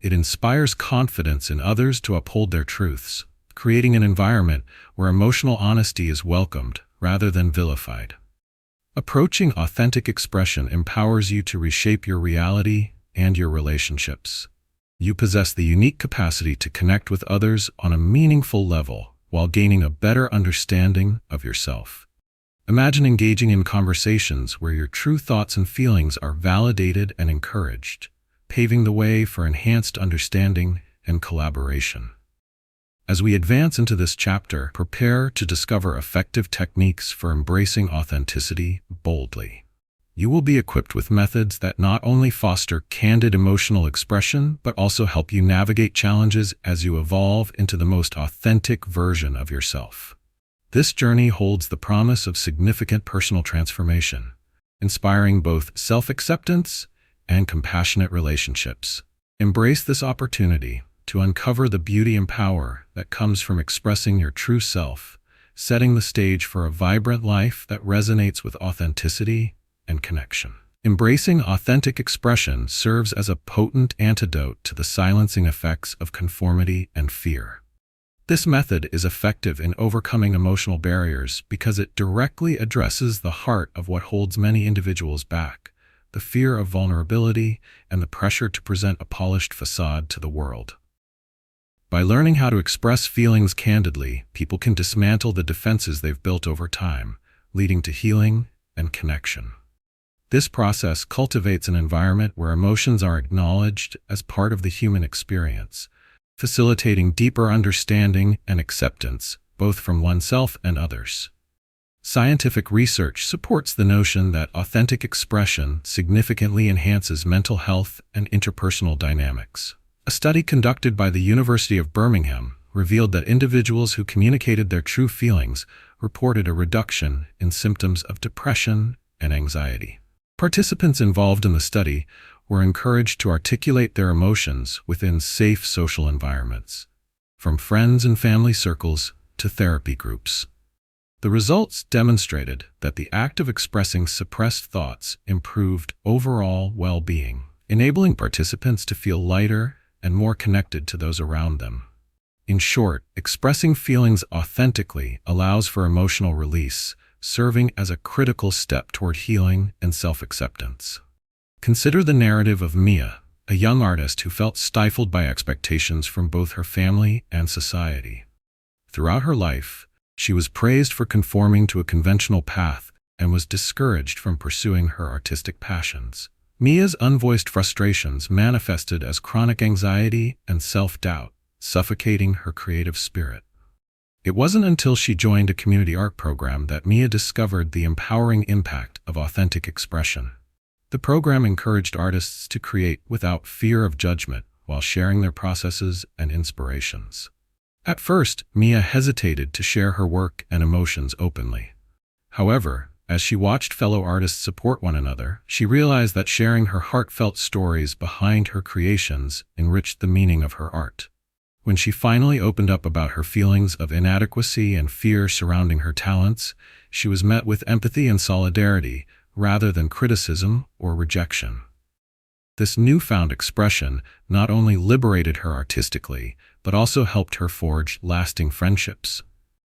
It inspires confidence in others to uphold their truths, creating an environment where emotional honesty is welcomed rather than vilified. Approaching authentic expression empowers you to reshape your reality and your relationships. You possess the unique capacity to connect with others on a meaningful level while gaining a better understanding of yourself. Imagine engaging in conversations where your true thoughts and feelings are validated and encouraged, paving the way for enhanced understanding and collaboration. As we advance into this chapter, prepare to discover effective techniques for embracing authenticity boldly. You will be equipped with methods that not only foster candid emotional expression, but also help you navigate challenges as you evolve into the most authentic version of yourself. This journey holds the promise of significant personal transformation, inspiring both self-acceptance and compassionate relationships. Embrace this opportunity to uncover the beauty and power that comes from expressing your true self, setting the stage for a vibrant life that resonates with authenticity and connection. Embracing authentic expression serves as a potent antidote to the silencing effects of conformity and fear. This method is effective in overcoming emotional barriers because it directly addresses the heart of what holds many individuals back: the fear of vulnerability and the pressure to present a polished facade to the world. By learning how to express feelings candidly, people can dismantle the defenses they've built over time, leading to healing and connection. This process cultivates an environment where emotions are acknowledged as part of the human experience, facilitating deeper understanding and acceptance, both from oneself and others. Scientific research supports the notion that authentic expression significantly enhances mental health and interpersonal dynamics. A study conducted by the University of Birmingham revealed that individuals who communicated their true feelings reported a reduction in symptoms of depression and anxiety. Participants involved in the study were encouraged to articulate their emotions within safe social environments, from friends and family circles to therapy groups. The results demonstrated that the act of expressing suppressed thoughts improved overall well-being, enabling participants to feel lighter and more connected to those around them. In short, expressing feelings authentically allows for emotional release, serving as a critical step toward healing and self-acceptance. Consider the narrative of Mia, a young artist who felt stifled by expectations from both her family and society. Throughout her life, she was praised for conforming to a conventional path and was discouraged from pursuing her artistic passions. Mia's unvoiced frustrations manifested as chronic anxiety and self-doubt, suffocating her creative spirit. It wasn't until she joined a community art program that Mia discovered the empowering impact of authentic expression. The program encouraged artists to create without fear of judgment while sharing their processes and inspirations. At first, Mia hesitated to share her work and emotions openly. However, as she watched fellow artists support one another, she realized that sharing her heartfelt stories behind her creations enriched the meaning of her art. When she finally opened up about her feelings of inadequacy and fear surrounding her talents, she was met with empathy and solidarity rather than criticism or rejection. This newfound expression not only liberated her artistically, but also helped her forge lasting friendships.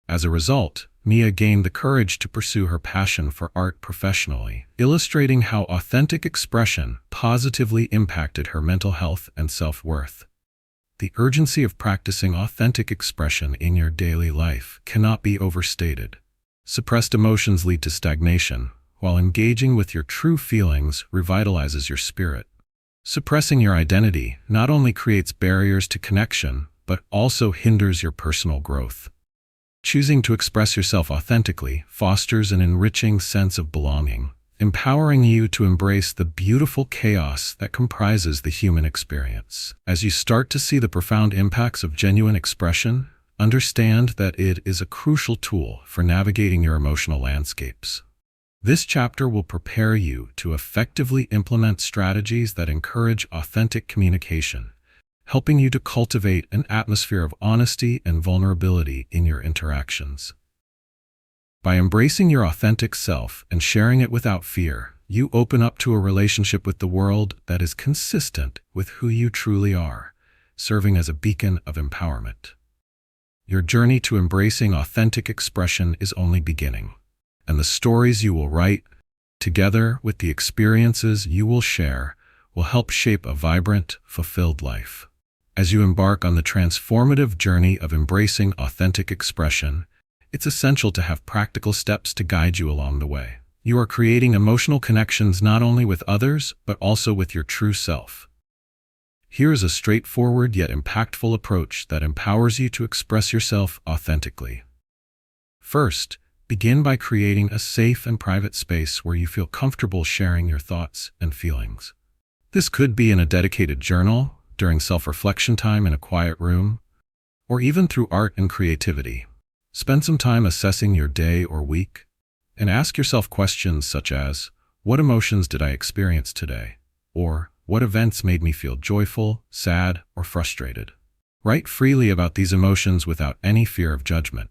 As a result, Mia gained the courage to pursue her passion for art professionally, illustrating how authentic expression positively impacted her mental health and self-worth. The urgency of practicing authentic expression in your daily life cannot be overstated. Suppressed emotions lead to stagnation, while engaging with your true feelings revitalizes your spirit. Suppressing your identity not only creates barriers to connection, but also hinders your personal growth. Choosing to express yourself authentically fosters an enriching sense of belonging, empowering you to embrace the beautiful chaos that comprises the human experience. As you start to see the profound impacts of genuine expression, understand that it is a crucial tool for navigating your emotional landscapes. This chapter will prepare you to effectively implement strategies that encourage authentic communication, helping you to cultivate an atmosphere of honesty and vulnerability in your interactions. By embracing your authentic self and sharing it without fear, you open up to a relationship with the world that is consistent with who you truly are, serving as a beacon of empowerment. Your journey to embracing authentic expression is only beginning, and the stories you will write, together with the experiences you will share, will help shape a vibrant, fulfilled life. As you embark on the transformative journey of embracing authentic expression, it's essential to have practical steps to guide you along the way. You are creating emotional connections not only with others, but also with your true self. Here is a straightforward yet impactful approach that empowers you to express yourself authentically. First, begin by creating a safe and private space where you feel comfortable sharing your thoughts and feelings. This could be in a dedicated journal, during self-reflection time in a quiet room, or even through art and creativity. Spend some time assessing your day or week, and ask yourself questions such as, what emotions did I experience today? Or, what events made me feel joyful, sad, or frustrated? Write freely about these emotions without any fear of judgment.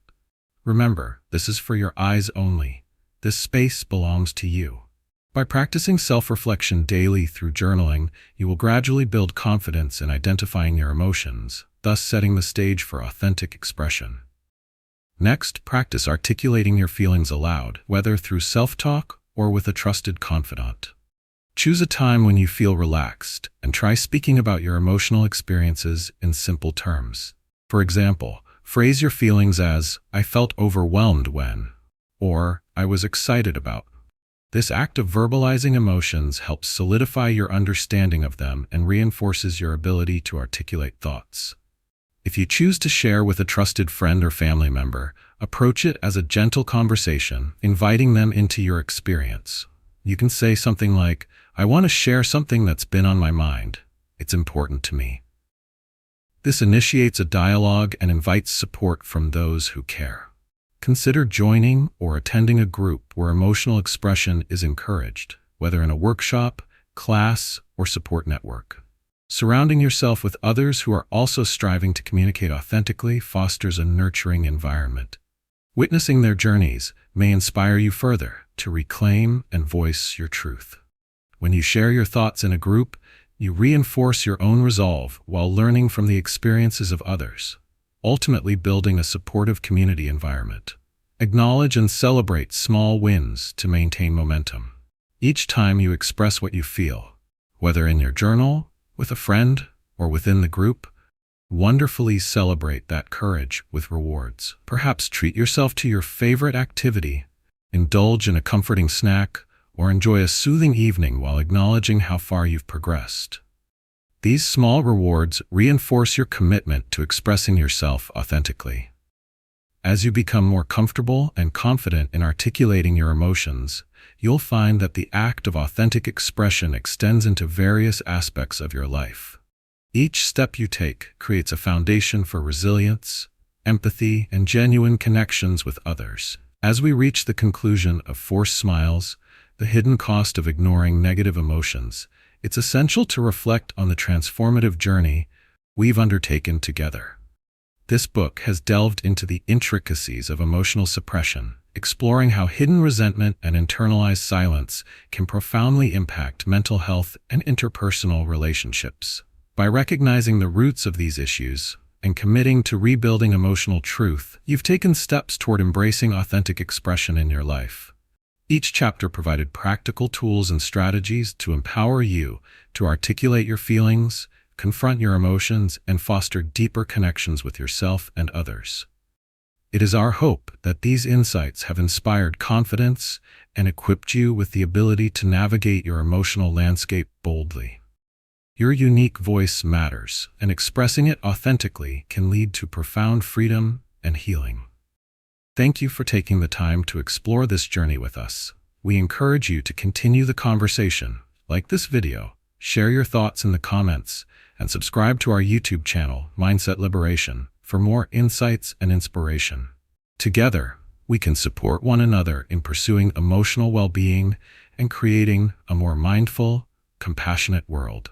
Remember, this is for your eyes only. This space belongs to you. By practicing self-reflection daily through journaling, you will gradually build confidence in identifying your emotions, thus setting the stage for authentic expression. Next, practice articulating your feelings aloud, whether through self-talk or with a trusted confidant. Choose a time when you feel relaxed and try speaking about your emotional experiences in simple terms. For example, phrase your feelings as, I felt overwhelmed when, or I was excited about. This act of verbalizing emotions helps solidify your understanding of them and reinforces your ability to articulate thoughts. If you choose to share with a trusted friend or family member, approach it as a gentle conversation, inviting them into your experience. You can say something like, I want to share something that's been on my mind. It's important to me. This initiates a dialogue and invites support from those who care. Consider joining or attending a group where emotional expression is encouraged, whether in a workshop, class, or support network. Surrounding yourself with others who are also striving to communicate authentically fosters a nurturing environment. Witnessing their journeys may inspire you further to reclaim and voice your truth. When you share your thoughts in a group, you reinforce your own resolve while learning from the experiences of others, ultimately building a supportive community environment. Acknowledge and celebrate small wins to maintain momentum. Each time you express what you feel, whether in your journal, with a friend, or within the group, wonderfully celebrate that courage with rewards. Perhaps treat yourself to your favorite activity, indulge in a comforting snack, or enjoy a soothing evening while acknowledging how far you've progressed. These small rewards reinforce your commitment to expressing yourself authentically. As you become more comfortable and confident in articulating your emotions, you'll find that the act of authentic expression extends into various aspects of your life. Each step you take creates a foundation for resilience, empathy, and genuine connections with others. As we reach the conclusion of Forced Smiles, The Hidden Cost of Ignoring Negative Emotions, it's essential to reflect on the transformative journey we've undertaken together. This book has delved into the intricacies of emotional suppression, exploring how hidden resentment and internalized silence can profoundly impact mental health and interpersonal relationships. By recognizing the roots of these issues and committing to rebuilding emotional truth, you've taken steps toward embracing authentic expression in your life. Each chapter provided practical tools and strategies to empower you to articulate your feelings, confront your emotions, and foster deeper connections with yourself and others. It is our hope that these insights have inspired confidence and equipped you with the ability to navigate your emotional landscape boldly. Your unique voice matters, and expressing it authentically can lead to profound freedom and healing. Thank you for taking the time to explore this journey with us. We encourage you to continue the conversation, like this video, share your thoughts in the comments, and subscribe to our YouTube channel, Mindset Liberation, for more insights and inspiration. Together, we can support one another in pursuing emotional well-being and creating a more mindful, compassionate world.